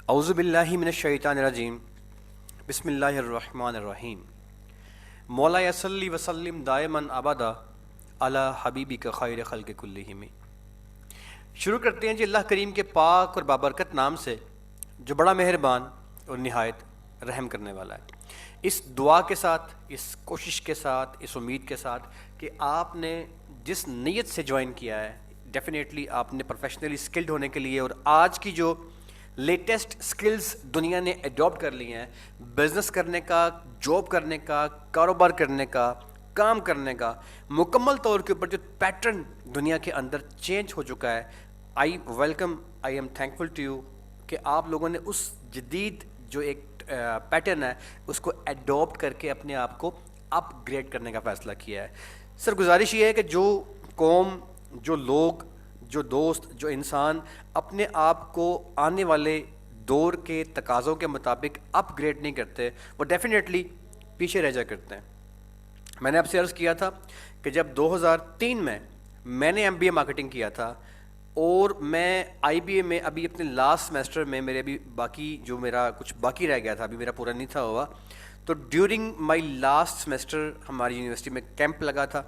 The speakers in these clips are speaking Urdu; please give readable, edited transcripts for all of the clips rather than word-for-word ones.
اعوذ باللہ من الشیطان الرجیم بسم اللہ الرحمن الرحیم مولا صلی وسلم دائما ابدا علی حبیبک خیر خلق کلہم۔ شروع کرتے ہیں جی اللہ کریم کے پاک اور بابرکت نام سے جو بڑا مہربان اور نہایت رحم کرنے والا ہے۔ اس دعا کے ساتھ، اس کوشش کے ساتھ، اس امید کے ساتھ کہ آپ نے جس نیت سے جوائن کیا ہے ڈیفینیٹلی آپ نے پروفیشنلی اسکلڈ ہونے کے لیے، اور آج کی جو لیٹسٹ سکلز دنیا نے ایڈاپٹ کر لی ہیں، بزنس کرنے کا، جاب کرنے کا، کاروبار کرنے کا، کام کرنے کا، مکمل طور کے اوپر جو پیٹرن دنیا کے اندر چینج ہو چکا ہے، I welcome, I am thankful to you کہ آپ لوگوں نے اس جدید جو ایک پیٹرن ہے اس کو ایڈاپٹ کر کے اپنے آپ کو اپ گریڈ کرنے کا فیصلہ کیا ہے۔ سر گزارش یہ ہے کہ جو قوم، جو لوگ، جو دوست، جو انسان اپنے آپ کو آنے والے دور کے تقاضوں کے مطابق اپ گریڈ نہیں کرتے وہ ڈیفینیٹلی پیچھے رہ جا کرتے ہیں۔ میں نے آپ سے عرض کیا تھا کہ جب 2003 میں نے MBA مارکیٹنگ کیا تھا اور میں IBA میں ابھی اپنے لاسٹ سیمیسٹر میں، میرے ابھی باقی جو میرا کچھ باقی رہ گیا تھا، ابھی میرا پورا نہیں تھا ہوا، تو ڈیورنگ مائی لاسٹ سیمیسٹر ہماری یونیورسٹی میں کیمپ لگا تھا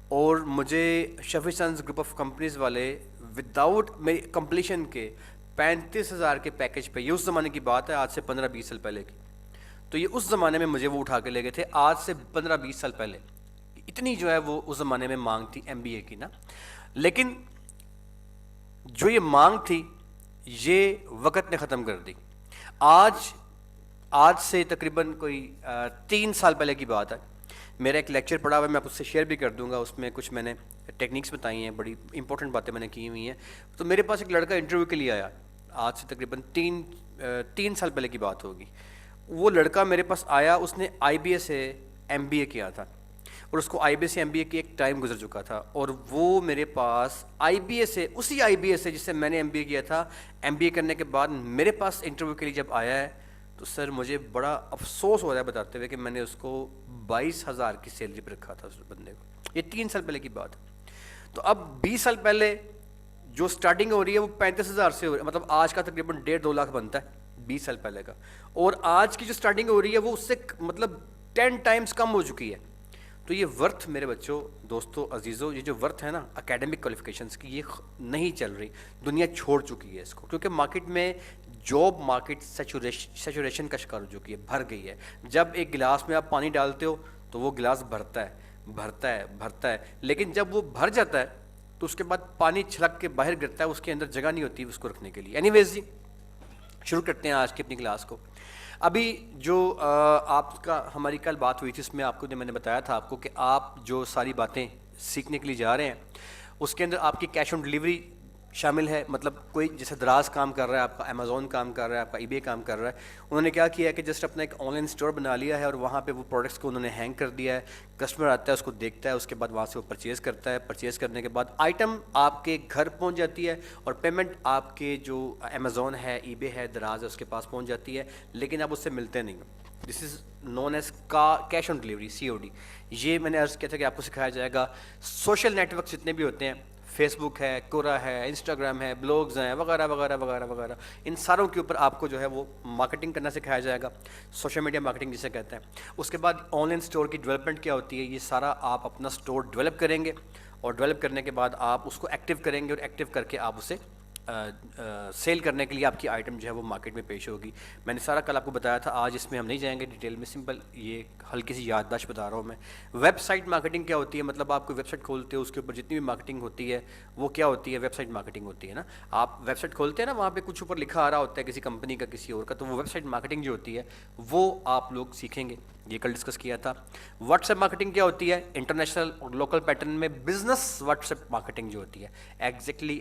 اور مجھے شفیع سنز گروپ آف کمپنیز والے وداؤٹ میری کمپلیشن کے 35,000 کے پیکج پہ، یہ اس زمانے کی بات ہے، آج سے 15-20 سال پہلے کی، تو یہ اس زمانے میں مجھے وہ اٹھا کے لے گئے تھے، آج سے 15-20 سال پہلے اتنی جو ہے وہ اس زمانے میں مانگ تھی MBA کی نا۔ لیکن جو یہ مانگ تھی یہ وقت نے ختم کر دی۔ آج سے تقریباً کوئی 3 سال پہلے کی بات ہے، میرا ایک لیکچر پڑھا ہوا ہے، میں آپ اس سے شیئر بھی کر دوں گا، اس میں کچھ میں نے ٹیکنیکس بتائی ہیں، بڑی امپورٹنٹ باتیں میں نے کی ہوئی ہیں۔ تو میرے پاس ایک لڑکا انٹرویو کے لیے آیا، آج سے تقریباً 3 سال پہلے کی بات ہوگی۔ وہ لڑکا میرے پاس آیا، اس نے IBA سے MBA کیا تھا اور اس کو IBA سے MBA کی ایک ٹائم گزر چکا تھا، اور وہ میرے پاس IBA سے، اسی IBA سے جس سے میں نے MBA کیا تھا، MBA کرنے کے بعد میرے پاس انٹرویو کے لیے جب آیا ہے تو سر مجھے بڑا افسوس ہو رہا ہے بتاتے ہوئے کہ میں نے اس کو 22,000 کی سیلری پہ رکھا تھا اس بندے کو۔ یہ 3 سال پہلے کی بات ہے۔ تو اب 20 سال پہلے جو سٹارٹنگ ہو رہی ہے وہ 35,000 سے ہو رہی ہے، مطلب آج کا تقریباً 1.5-2 لاکھ بنتا ہے 20 سال پہلے کا، اور آج کی جو سٹارٹنگ ہو رہی ہے وہ اس سے مطلب 10 ٹائمز کم ہو چکی ہے۔ تو یہ ورتھ میرے بچوں، دوستوں، عزیزوں، یہ جو ورتھ ہے نا اکیڈمک کوالیفیکیشنز کی، یہ نہیں چل رہی، دنیا چھوڑ چکی ہے اس کو، کیونکہ مارکیٹ میں جاب مارکیٹ سیچوریشن کا شکار ہو چکی ہے، بھر گئی ہے۔ جب ایک گلاس میں آپ پانی ڈالتے ہو تو وہ گلاس بھرتا ہے، لیکن جب وہ بھر جاتا ہے تو اس کے بعد پانی چھلک کے باہر گرتا ہے، اس کے اندر جگہ نہیں ہوتی اس کو رکھنے کے لیے۔ اینی ویز جی، شروع کرتے ہیں آج کی اپنی کلاس کو۔ ابھی جو آپ کا ہماری کل بات ہوئی تھی، اس میں آپ کو میں نے بتایا تھا آپ کو کہ آپ جو ساری باتیں سیکھنے کے لیے جا رہے ہیں اس کے اندر آپ کی کیش آن ڈلیوری شامل ہے، مطلب کوئی جیسے دراز کام کر رہا ہے، آپ کا امیزون کام کر رہا ہے، آپ کا eBay کام کر رہا ہے، انہوں نے کیا کیا ہے کہ جسٹ اپنا ایک آن لائن اسٹور بنا لیا ہے اور وہاں پہ وہ پروڈکٹس کو انہوں نے ہینگ کر دیا ہے، کسٹمر آتا ہے اس کو دیکھتا ہے، اس کے بعد وہاں سے وہ پرچیز کرتا ہے، پرچیز کرنے کے بعد آئٹم آپ کے گھر پہنچ جاتی ہے اور پیمنٹ آپ کے جو امیزون ہے، eBay ہے، دراز ہے، اس کے پاس پہنچ جاتی ہے، لیکن آپ اس سے ملتے نہیں ہو۔ This is known as cash on delivery, COD۔ یہ میں نے عرض کیا تھا کہ آپ کو سکھایا جائے گا۔ سوشل نیٹ ورک جتنے بھی ہوتے ہیں، فیس بک ہے، کورا ہے، انسٹاگرام ہے، بلاگز ہیں، وغیرہ وغیرہ وغیرہ وغیرہ، ان ساروں کے اوپر آپ کو جو ہے وہ مارکیٹنگ کرنا سکھایا جائے گا، سوشل میڈیا مارکیٹنگ جسے کہتے ہیں۔ اس کے بعد آن لائن اسٹور کی ڈیولپمنٹ کیا ہوتی ہے، یہ سارا آپ اپنا اسٹور ڈیولپ کریں گے، اور ڈیولپ کرنے کے بعد آپ اس کو ایکٹیو کریں گے، اور ایکٹیو کر کے آپ اسے سیل کرنے کے لیے آپ کی آئٹم جو ہے وہ مارکیٹ میں پیش ہوگی۔ میں نے سارا کل آپ کو بتایا تھا، آج اس میں ہم نہیں جائیں گے ڈیٹیل میں، سمپل یہ ہلکی سی یادداشت بتا رہا ہوں میں۔ ویب سائٹ مارکیٹنگ کیا ہوتی ہے، مطلب آپ کو ویب سائٹ کھولتے ہو، اس کے اوپر جتنی بھی مارکیٹنگ ہوتی ہے وہ کیا ہوتی ہے، ویب سائٹ مارکیٹنگ ہوتی ہے نا۔ آپ ویب سائٹ کھولتے ہیں نا، وہاں پہ کچھ اوپر لکھا آ رہا ہوتا ہے کسی کمپنی کا، کسی اور کا، تو وہ ویب سائٹ مارکیٹنگ جو ہوتی ہے وہ آپ لوگ سیکھیں گے، یہ کل ڈسکس کیا تھا۔ واٹس ایپ مارکیٹنگ کیا ہوتی ہے، انٹرنیشنل اور لوکل پیٹرن میں بزنس واٹس ایپ مارکیٹنگ جو ہوتی ہے، ایگزیکٹلی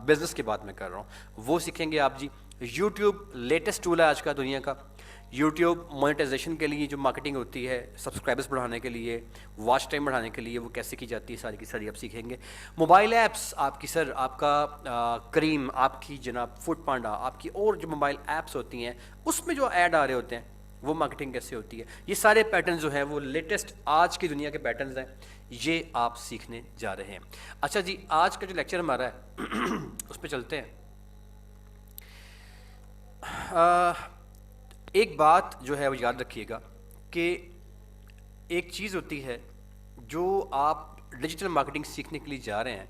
بزنس کی بات میں کر رہا ہوں، وہ سیکھیں گے آپ جی۔ یوٹیوب لیٹسٹ ٹول ہے آج کا دنیا کا، یوٹیوب مونیٹائزیشن کے لیے جو مارکیٹنگ ہوتی ہے، سبسکرائبرس بڑھانے کے لیے، واچ ٹائم بڑھانے کے لیے، وہ کیسے کی جاتی ہے، ساری کی ساری آپ سیکھیں گے۔ موبائل ایپس آپ کی سر، آپ کا کریم، آپ کی جناب فوڈ پانڈا، آپ کی اور جو موبائل ایپس ہوتی ہیں اس میں جو ایڈ آ رہے ہوتے ہیں وہ مارکیٹنگ کیسے ہوتی ہے، یہ سارے پیٹرن جو ہیں وہ لیٹسٹ آج کی دنیا کے پیٹرنز ہیں، یہ آپ سیکھنے جا رہے ہیں۔ اچھا جی، آج کا جو لیکچر ہمارا ہے اس پہ چلتے ہیں۔ ایک بات جو ہے وہ یاد رکھیے گا کہ ایک چیز ہوتی ہے جو آپ ڈیجیٹل مارکیٹنگ سیکھنے کے لیے جا رہے ہیں.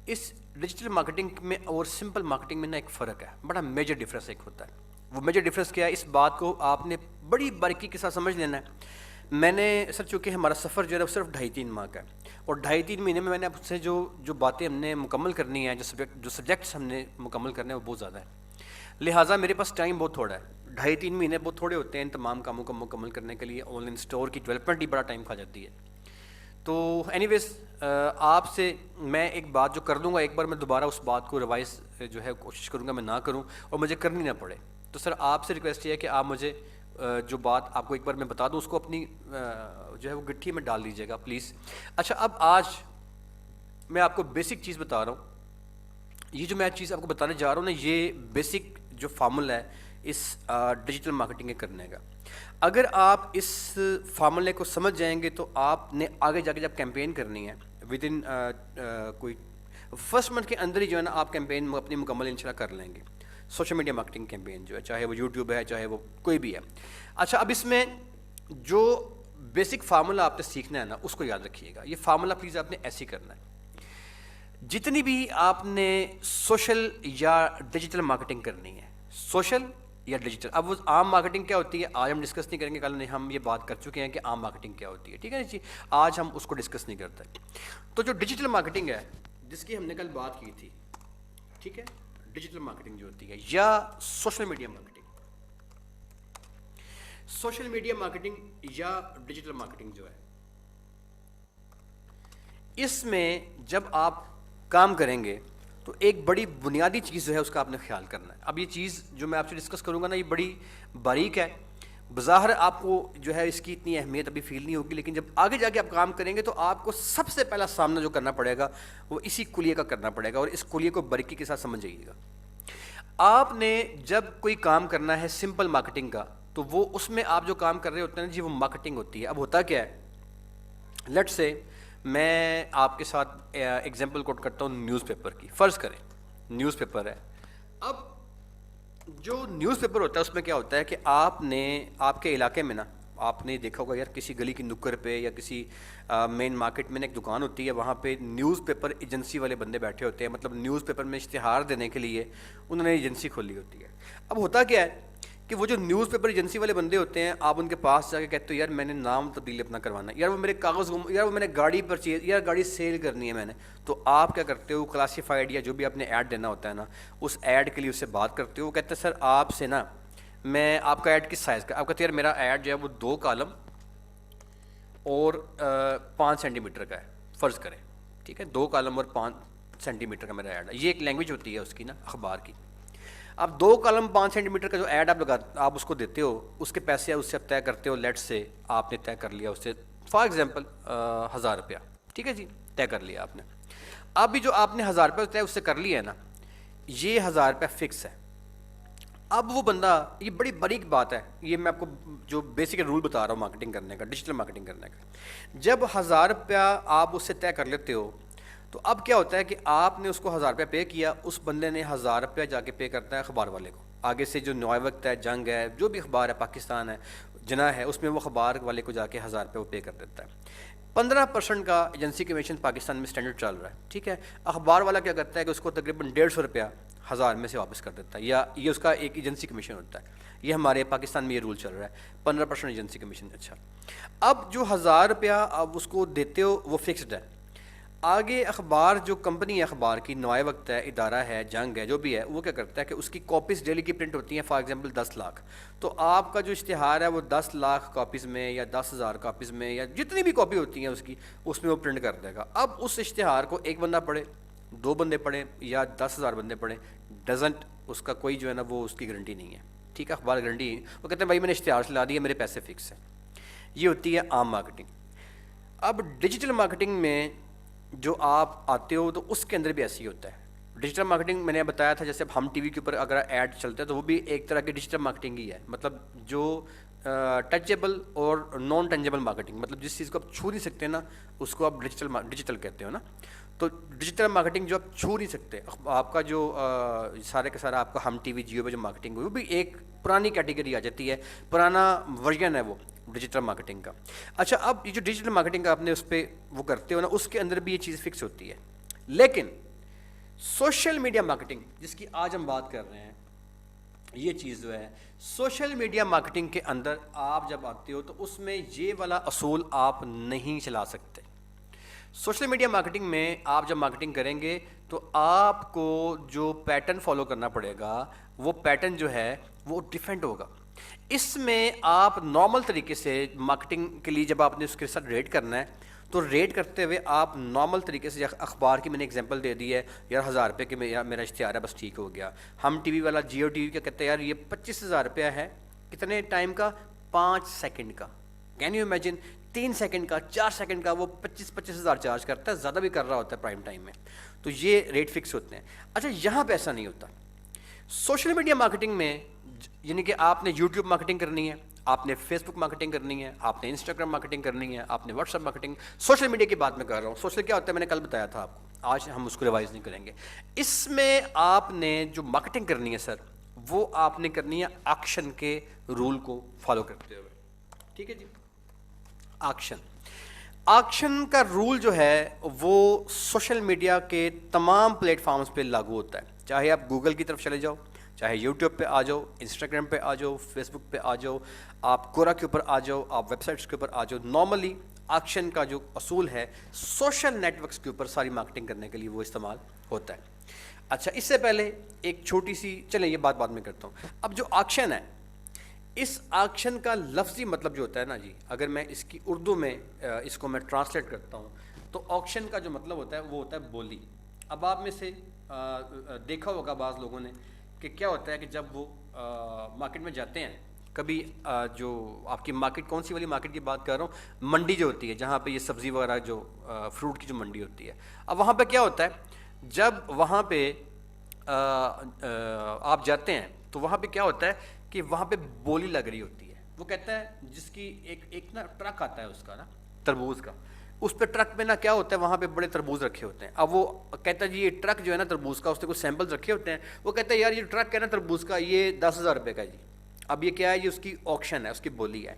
اس ڈیجیٹل مارکیٹنگ میں اور سمپل مارکیٹنگ میں نا ایک فرق ہے, بڑا میجر ڈفرینس ایک ہوتا ہے. وہ میجر ڈفرینس کیا ہے, اس بات کو آپ نے بڑی باریکی کے ساتھ سمجھ لینا ہے. میں نے سر چونکہ ہمارا سفر جو ہے وہ صرف 2.5-3 ماہ کا ہے, اور 2.5-3 مہینے میں نے آپ سے جو باتیں ہم نے مکمل کرنی ہیں, جو سبجیکٹس ہم نے مکمل کرنے ہیں وہ بہت زیادہ ہیں. لہٰذا میرے پاس ٹائم بہت تھوڑا ہے. 2.5-3 مہینے بہت تھوڑے ہوتے ہیں ان تمام کاموں کو مکمل کرنے کے لیے. آن لائن اسٹور کی ڈیولپمنٹ ہی بڑا ٹائم کھا جاتی ہے. تو اینی ویز آپ سے میں ایک بات جو کر دوں گا, ایک بار میں دوبارہ اس بات کو ریوائز جو ہے کوشش کروں گا میں نہ کروں اور مجھے کرنی نہ پڑے. تو سر آپ سے ریکویسٹ یہ ہے کہ آپ مجھے جو بات آپ کو ایک بار میں بتا دوں اس کو اپنی جو ہے وہ گٹھی میں ڈال دیجیے گا پلیز. اچھا, اب آج میں آپ کو بیسک چیز بتا رہا ہوں. یہ جو میں چیز آپ کو بتانے جا رہا ہوں نا, یہ بیسک جو فارمولا ہے اس ڈیجیٹل مارکیٹنگ کے کرنے کا. اگر آپ اس فارمولے کو سمجھ جائیں گے تو آپ نے آگے جا کے جب کیمپین کرنی ہے ود ان کوئی فرسٹ منتھ کے اندر ہی جو ہے نا آپ کیمپین اپنی مکمل انشاءاللہ کر لیں گے. سوشل میڈیا مارکیٹنگ کیمپین جو ہے, چاہے وہ یوٹیوب ہے چاہے وہ کوئی بھی ہے. اچھا, اب اس میں جو بیسک فارمولہ آپ نے سیکھنا ہے نا اس کو یاد رکھیے گا. یہ فارمولہ پلیز آپ نے ایسے ہی کرنا ہے. جتنی بھی آپ نے سوشل یا ڈیجیٹل مارکیٹنگ کرنی ہے, سوشل یا ڈیجیٹل. اب وہ عام مارکیٹنگ کیا ہوتی ہے آج ہم ڈسکس نہیں کریں گے, کل ہم یہ بات کر چکے ہیں کہ عام مارکیٹنگ کیا ہوتی ہے, ٹھیک ہے جی. آج ہم اس کو ڈسکس نہیں کرتے. تو جو ڈیجیٹل مارکیٹنگ ہے جس کی ہم نے کل بات کی تھی, ٹھیک ہے, ڈیجیٹل مارکیٹنگ جو ہوتی ہے یا social media marketing, social media marketing یا ڈیجیٹل مارکیٹنگ جو ہے, اس میں جب آپ کام کریں گے تو ایک بڑی بنیادی چیز جو ہے اس کا آپ نے خیال کرنا ہے. اب یہ چیز جو میں آپ سے ڈسکس کروں گا نا یہ بڑی باریک ہے. بظاہر آپ کو جو ہے اس کی اتنی اہمیت ابھی فیل نہیں ہوگی, لیکن جب آگے جا کے آپ کام کریں گے تو آپ کو سب سے پہلا سامنا جو کرنا پڑے گا وہ اسی کلیے کا کرنا پڑے گا, اور اس کلیے کو باریکی کے ساتھ سمجھ جائیے گا. آپ نے جب کوئی کام کرنا ہے سمپل مارکیٹنگ کا تو وہ اس میں آپ جو کام کر رہے ہوتے ہیں جی وہ مارکیٹنگ ہوتی ہے. اب ہوتا کیا ہے, لیٹ سے میں آپ کے ساتھ ایگزامپل کوٹ کرتا ہوں نیوز پیپر کی. فرض کریں نیوز پیپر ہے. اب جو نیوز پیپر ہوتا ہے اس میں کیا ہوتا ہے کہ آپ نے آپ کے علاقے میں نا آپ نے دیکھا ہوگا یار کسی گلی کی نکڑ پہ یا کسی مین مارکیٹ میں ایک دکان ہوتی ہے, وہاں پہ نیوز پیپر ایجنسی والے بندے بیٹھے ہوتے ہیں. مطلب نیوز پیپر میں اشتہار دینے کے لیے انہوں نے ایجنسی کھولی ہوتی ہے. اب ہوتا کیا ہے کہ وہ جو نیوز پیپر ایجنسی والے بندے ہوتے ہیں آپ ان کے پاس جا کے کہتے ہو یار میں نے نام تبدیل اپنا کروانا ہے, یار وہ میرے کاغذ یار وہ میں نے گاڑی پرچیز, یار گاڑی سیل کرنی ہے میں نے. تو آپ کیا کرتے ہو, کلاسیفائڈ یا جو بھی آپ نے ایڈ دینا ہوتا ہے نا اس ایڈ کے لیے اس سے بات کرتے ہو. وہ کہتے ہیں سر آپ سے نا میں آپ کا ایڈ کس سائز کا, آپ کہتے ہیں یار میرا ایڈ جو ہے وہ 2 کالم اور 5 سینٹی میٹر کا ہے. فرض کریں ٹھیک ہے 2 کالم اور 5 سینٹی میٹر کا میرا ایڈ ہے. یہ ایک لینگویج ہوتی ہے اس کی نا اخبار کی. اب 2 کالم 5 سینٹی میٹر کا جو ایڈ آپ اس کو دیتے ہو اس کے پیسے اس سے طے کرتے ہو. لیٹ سے آپ نے طے کر لیا اس سے فار ایگزامپل 1000 روپیہ, ٹھیک ہے جی, طے کر لیا آپ نے. اب بھی جو آپ نے 1000 روپیہ طے اس سے کر لیا ہے نا, یہ 1000 روپیہ فکس ہے. اب وہ بندہ, یہ بڑی باریک بات ہے, یہ میں آپ کو جو بیسک رول بتا رہا ہوں مارکیٹنگ کرنے کا, ڈیجیٹل مارکیٹنگ کرنے کا. جب 1000 روپیہ آپ اس سے طے کر لیتے ہو تو اب کیا ہوتا ہے کہ آپ نے اس کو 1000 روپیہ پے کیا, اس بندے نے 1000 روپیہ جا کے پے کرتا ہے اخبار والے کو. آگے سے جو نوائے وقت ہے, جنگ ہے, جو بھی اخبار ہے, پاکستان ہے, جنا ہے, اس میں وہ اخبار والے کو جا کے 1000 روپیہ وہ پے کر دیتا ہے. 15% کا ایجنسی کمیشن پاکستان میں اسٹینڈرڈ چل رہا ہے, ٹھیک ہے. اخبار والا کیا کرتا ہے کہ اس کو تقریباً 150 روپیہ 1000 میں سے واپس کر دیتا ہے, یا یہ اس کا ایک ایجنسی کمیشن ہوتا ہے. یہ ہمارے پاکستان میں یہ رول چل رہا ہے 15% ایجنسی کمیشن. اچھا, اب جو 1000 روپیہ آپ اس کو دیتے ہو وہ فکسڈ ہے. آگے اخبار جو کمپنی ہے اخبار کی, نوائے وقت ہے, ادارہ ہے, جنگ ہے, جو بھی ہے, وہ کیا کرتا ہے کہ اس کی کاپیز ڈیلی کی پرنٹ ہوتی ہیں فار ایگزامپل 10 لاکھ. تو آپ کا جو اشتہار ہے وہ 10 لاکھ کاپیز میں یا 10,000 کاپیز میں یا جتنی بھی کاپی ہوتی ہیں اس کی, اس میں وہ پرنٹ کر دے گا. اب اس اشتہار کو ایک بندہ پڑھے, 2 بندے پڑھیں یا 10,000 بندے پڑھیں, ڈزنٹ, اس کا کوئی جو ہے نا وہ اس کی گارنٹی نہیں ہے, ٹھیک ہے. اخبار گارنٹی, وہ کہتے ہیں بھائی میں نے اشتہار چلا دیا, میرے پیسے فکس ہیں. یہ ہوتی ہے عام مارکیٹنگ. اب ڈیجیٹل مارکیٹنگ میں جو آپ آتے ہو تو اس کے اندر بھی ایسی ہوتا ہے. ڈیجیٹل مارکیٹنگ میں نے بتایا تھا جیسے ہم ٹی وی کے اوپر اگر ایڈ چلتے ہیں تو وہ بھی ایک طرح کی ڈیجیٹل مارکیٹنگ ہی ہے. مطلب جو ٹچیبل اور نان ٹنجیبل مارکیٹنگ، مطلب جس چیز کو آپ چھو نہیں سکتے نا اس کو آپ ڈیجیٹل کہتے ہو نا. تو ڈیجیٹل مارکیٹنگ جو آپ چھو نہیں سکتے، آپ کا جو سارے کا سارا آپ کا ہم ٹی وی جیو پہ جو مارکیٹنگ ہوئی وہ بھی ایک پرانی کیٹیگری آ جاتی ہے، پرانا ورژن ہے وہ ڈیجیٹل مارکیٹنگ کا. اچھا اب یہ جو ڈیجیٹل مارکیٹنگ کا آپ نے اس پہ وہ کرتے ہو نا، اس کے اندر بھی یہ چیز فکس ہوتی ہے. لیکن سوشل میڈیا مارکیٹنگ جس کی آج ہم بات کر رہے ہیں، یہ چیز جو ہے سوشل میڈیا مارکیٹنگ کے اندر آپ جب آتے ہو تو اس میں یہ والا اصول آپ نہیں چلا سکتے. سوشل میڈیا مارکیٹنگ میں آپ جب مارکیٹنگ کریں گے تو آپ کو جو پیٹرن فالو کرنا پڑے گا وہ پیٹرن جو ہے وہ ڈیفرنٹ ہوگا. اس میں آپ نارمل طریقے سے مارکیٹنگ کے لیے جب آپ نے اس کے ساتھ ریٹ کرنا ہے تو ریٹ کرتے ہوئے آپ نارمل طریقے سے، اخبار کی میں نے اگزامپل دے دی ہے یار 1000 روپے کے میرا اشتہار ہے بس ٹھیک ہو گیا. ہم ٹی وی والا جیو ٹی وی کا کہتے ہیں یار یہ 25,000 روپیہ ہے، کتنے ٹائم کا؟ 5 سیکنڈ کا. کین یو امیجن 3 سیکنڈ کا 4 سیکنڈ کا وہ 25,000 چارج کرتا ہے، زیادہ بھی کر رہا ہوتا ہے پرائم ٹائم میں. تو یہ ریٹ فکس ہوتے ہیں. اچھا یہاں پہ ایسا نہیں ہوتا. سوشل میڈیا مارکیٹنگ میں یعنی کہ آپ نے یوٹیوب مارکیٹنگ کرنی ہے، آپ نے فیس بک مارکیٹنگ کرنی ہے، آپ نے انسٹاگرام مارکیٹنگ کرنی ہے، آپ نے what's app marketing. Social media کی بات میں کر رہا ہوں. سوشل کیا ہوتا ہے میں نے کل بتایا تھا آپ کو، آج ہم اس کو ریوائز نہیں کریں گے. اس میں آپ نے جو مارکیٹنگ کرنی ہے سر وہ آپ نے کرنی ہے آکشن کے رول کو فالو کرتے ہوئے. ٹھیک ہے جی. آکشن کا رول جو ہے وہ سوشل میڈیا کے تمام پلیٹ فارمز پہ لاگو ہوتا ہے. چاہے آپ گوگل کی طرف چلے جاؤ، چاہے یوٹیوب پہ آ جاؤ، انسٹاگرام پہ آ جاؤ، فیس بک پہ آ جاؤ، آپ کورا کے اوپر آ جاؤ، آپ ویب سائٹس کے اوپر آ جاؤ. نارملی آکشن کا جو اصول ہے سوشل نیٹ ورکس کے اوپر ساری مارکیٹنگ کرنے کے لیے وہ استعمال ہوتا ہے. اچھا اس سے پہلے ایک چھوٹی سی، چلیں یہ بات بعد میں کرتا ہوں. اب جو آکشن ہے، اس آکشن کا لفظی مطلب جو ہوتا ہے نا جی، اگر میں اس کی اردو میں اس کو میں ٹرانسلیٹ کرتا ہوں تو آکشن کا جو مطلب ہوتا ہے وہ ہوتا ہے بولی. اب آپ میں سے دیکھا ہوگا بعض لوگوں نے کہ کیا ہوتا ہے کہ جب وہ مارکیٹ میں جاتے ہیں، کبھی جو آپ کی مارکیٹ کون سی والی مارکیٹ کی بات کر رہا ہوں، منڈی جو ہوتی ہے جہاں پہ یہ سبزی وغیرہ جو فروٹ کی جو منڈی ہوتی ہے. اب وہاں پہ کیا ہوتا ہے جب وہاں پہ آپ جاتے ہیں تو وہاں پہ کیا ہوتا ہے کہ وہاں پہ بولی لگ رہی ہوتی ہے. وہ کہتا ہے جس کی ایک نا ٹرک آتا ہے اس کا نا تربوز کا، اس پہ ٹرک میں نا کیا ہوتا ہے وہاں پہ بڑے تربوز رکھے ہوتے ہیں. اب وہ کہتا ہے جی یہ ٹرک جو ہے نا تربوز کا، اس نے کچھ سیمپلز رکھے ہوتے ہیں. وہ کہتا ہے یار یہ ٹرک ہے نا تربوز کا یہ 10,000 روپے کا جی. اب یہ کیا ہے، یہ اس کی آکشن ہے، اس کی بولی ہے.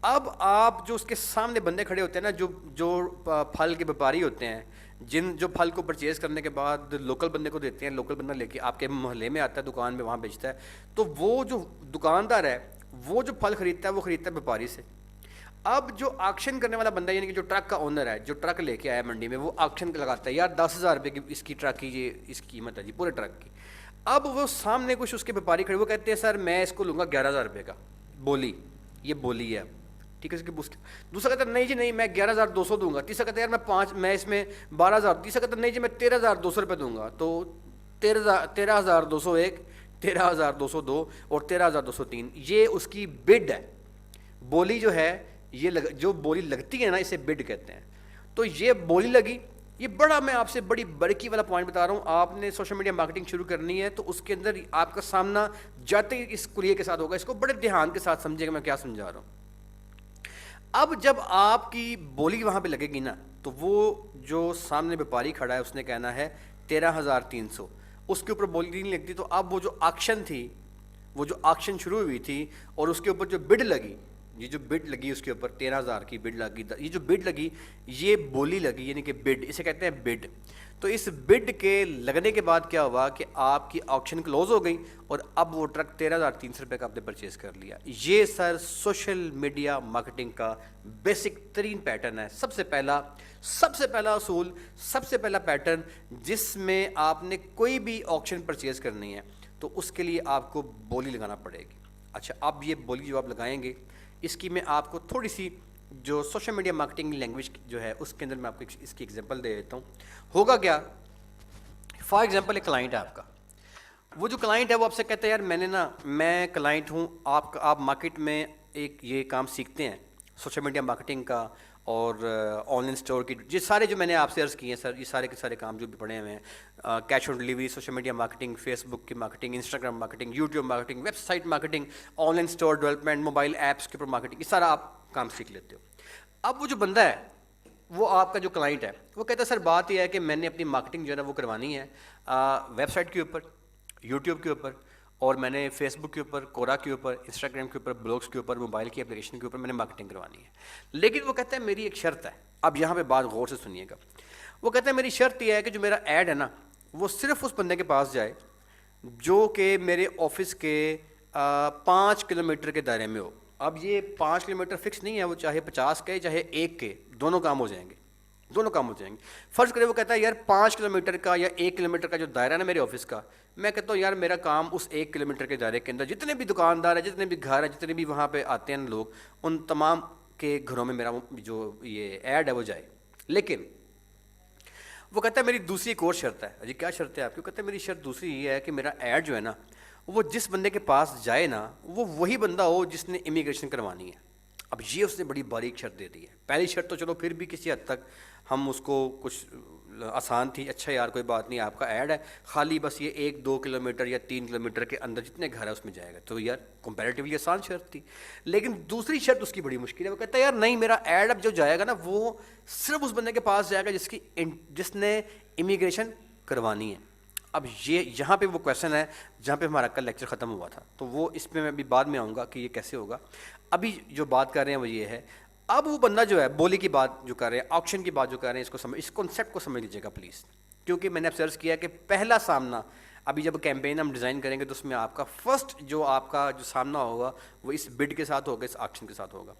اب آپ جو اس کے سامنے بندے کھڑے ہوتے ہیں نا، جو پھل کے ویپاری ہوتے ہیں، جو پھل کو پرچیز کرنے کے بعد لوکل بندے کو دیتے ہیں، لوکل بندہ لے کے آپ کے محلے میں آتا ہے دکان میں وہاں بیچتا ہے. تو وہ جو دکاندار ہے وہ جو پھل خریدتا ہے وہ خریدتا ہے ویپاری سے. اب جو آکشن کرنے والا بندہ یعنی کہ جو ٹرک کا اونر ہے، جو ٹرک لے کے آیا منڈی میں، وہ آکشن لگاتا ہے یار 10,000 روپے کی اس کی ٹرک کی یہ اس کی قیمت ہے جی پورے ٹرک کی. اب وہ سامنے کچھ اس کے ویپاری کھڑے، وہ کہتے ہیں سر میں اس کو لوں گا 11,000 روپے کا. بولی، یہ بولی ہے. ٹھیک ہے. دوسرا کہتا ہے نہیں جی نہیں میں 11,200 دوں گا. تیسرا کہتا ہے یار میں اس میں 12,000. تیسرا کہتا ہے نہیں جی میں 13,200 روپے دوں گا. تو 13,201، 13,202 اور 13,203 یہ اس کی بڈ ہے. بولی جو ہے یہ جو بولی لگتی ہے نا اسے بڈ کہتے ہیں. تو یہ بولی لگی. یہ بڑا میں آپ سے بڑی برکی والا پوائنٹ بتا رہا ہوں. آپ نے سوشل میڈیا مارکیٹنگ شروع کرنی ہے تو اس کے اندر آپ کا سامنا جاتے ہی اس کلیے کے ساتھ ہوگا. اس کو بڑے دھیان کے ساتھ سمجھے گا میں کیا سمجھا رہا ہوں. اب جب آپ کی بولی وہاں پہ لگے گی نا تو وہ جو سامنے ویپاری کھڑا ہے اس نے کہنا ہے 13,300. اس کے اوپر بولی نہیں لگتی. تو اب وہ جو آکشن تھی، وہ جو آکشن شروع ہوئی تھی اور اس کے اوپر جو بڈ لگی، یہ جو بڈ لگی اس کے اوپر 13,000 کی بڈ لگی، یہ جو بڈ لگی یہ بولی لگی یعنی کہ بڈ، اسے کہتے ہیں بڈ. تو اس بڈ کے لگنے کے بعد کیا ہوا کہ آپ کی آکشن کلوز ہو گئی اور اب وہ ٹرک 13,300 روپے کا آپ نے پرچیز کر لیا. یہ سر سوشل میڈیا مارکیٹنگ کا بیسک ترین پیٹرن ہے. سب سے پہلا اصول، سب سے پہلا پیٹرن جس میں آپ نے کوئی بھی آکشن پرچیز کرنی ہے تو اس کے لیے آپ کو بولی لگانا پڑے گی. اچھا اب یہ بولی جو آپ لگائیں گے اس کی میں آپ کو تھوڑی سی جو سوشل میڈیا مارکیٹنگ لینگویج جو ہے اس کے اندر میں آپ کو اس کی ایگزامپل دے دیتا ہوں. ہوگا کیا، فار ایگزامپل ایک کلائنٹ ہے آپ کا. وہ جو کلائنٹ ہے وہ آپ سے کہتا ہے یار میں کلائنٹ ہوں، آپ مارکیٹ میں ایک یہ کام سیکھتے ہیں سوشل میڈیا مارکیٹنگ کا اور آن لائن اسٹور کی یہ سارے جو میں نے آپ سے عرض کیے ہیں سر، یہ سارے کے سارے کام جو بھی پڑے ہوئے ہیں، cash on delivery, social media marketing, Facebook کی marketing, Instagram marketing, YouTube marketing, website marketing, online store development, mobile apps کے اوپر مارکیٹنگ، یہ سارا آپ کام سیکھ لیتے ہو۔ اب وہ جو بندہ ہے، وہ آپ کا جو کلائنٹ ہے، وہ کہتا ہے سر بات یہ ہے کہ میں نے اپنی مارکیٹنگ جو ہے نا وہ کروانی ہے ویب سائٹ کے اوپر، یوٹیوب کے اوپر، اور میں نے فیس بک کے اوپر، کورا کے اوپر، انسٹاگرام کے اوپر، بلاگس کے اوپر، موبائل کی اپلیکیشن کے اوپر میں نے مارکیٹنگ کروانی ہے۔ لیکن وہ کہتا ہے میری ایک شرط ہے، اب یہاں پہ بات غور سے سنیے گا۔ وہ کہتا ہے میری شرط یہ ہے کہ جو میرا ایڈ ہے نا وہ صرف اس بندے کے پاس جائے جو کہ میرے آفس کے 5 کلومیٹر کے دائرے میں ہو۔ اب یہ 5 کلومیٹر فکس نہیں ہے، وہ چاہے 50 کے چاہے 1 کے، دونوں کام ہو جائیں گے، دونوں کام ہو جائیں گے۔ فرض کرے وہ کہتا ہے یار 5 کلومیٹر کا یا 1 کلومیٹر کا جو دائرہ ہے نا میرے آفس کا، میں کہتا ہوں یار میرا کام اس 1 کلومیٹر کے دائرے کے اندر جتنے بھی دکاندار ہیں، جتنے بھی گھر ہیں، جتنے بھی وہاں پہ آتے ہیں لوگ، ان تمام کے گھروں میں میرا جو یہ ایڈ ہے وہ جائے۔ لیکن وہ کہتا ہے میری دوسری ایک اور شرط ہے۔ جی کیا شرط ہے آپ کی؟ کہتا ہے میری شرط دوسری یہ ہے کہ میرا ایڈ جو ہے نا وہ جس بندے کے پاس جائے نا وہ وہی بندہ ہو جس نے امیگریشن کروانی ہے۔ اب یہ اس نے بڑی باریک شرط دے دی ہے۔ پہلی شرط تو چلو پھر بھی کسی حد تک ہم اس کو کچھ آسان تھی، اچھا یار کوئی بات نہیں، آپ کا ایڈ ہے خالی بس یہ 1-2 کلومیٹر یا 3 کلومیٹر کے اندر جتنے گھر ہے اس میں جائے گا، تو یار کمپیریٹیولی آسان شرط تھی۔ لیکن دوسری شرط اس کی بڑی مشکل ہے۔ وہ کہتا ہے یار نہیں، میرا ایڈ اب جو جائے گا نا وہ صرف اس بندے کے پاس جائے گا جس نے امیگریشن کروانی ہے۔ اب یہ یہاں پہ وہ کویشچن ہے جہاں پہ ہمارا کل لیکچر ختم ہوا تھا، تو وہ اس پہ میں ابھی بعد میں آؤں گا کہ یہ کیسے ہوگا۔ ابھی جو بات کر رہے ہیں وہ یہ ہے، اب وہ بندہ جو ہے بولی کی بات جو کر رہے ہیں، آکشن کی بات جو کر رہے ہیں، اس کنسیپٹ کو سمجھ لیجیے گا پلیز، کیونکہ میں نے آپ سے عرض کیا کہ پہلا سامنا ابھی جب کیمپین ہم ڈیزائن کریں گے تو اس میں آپ کا فرسٹ جو آپ کا جو سامنا ہوگا وہ اس بڈ کے ساتھ ہوگا، اس آکشن کے ساتھ ہوگا۔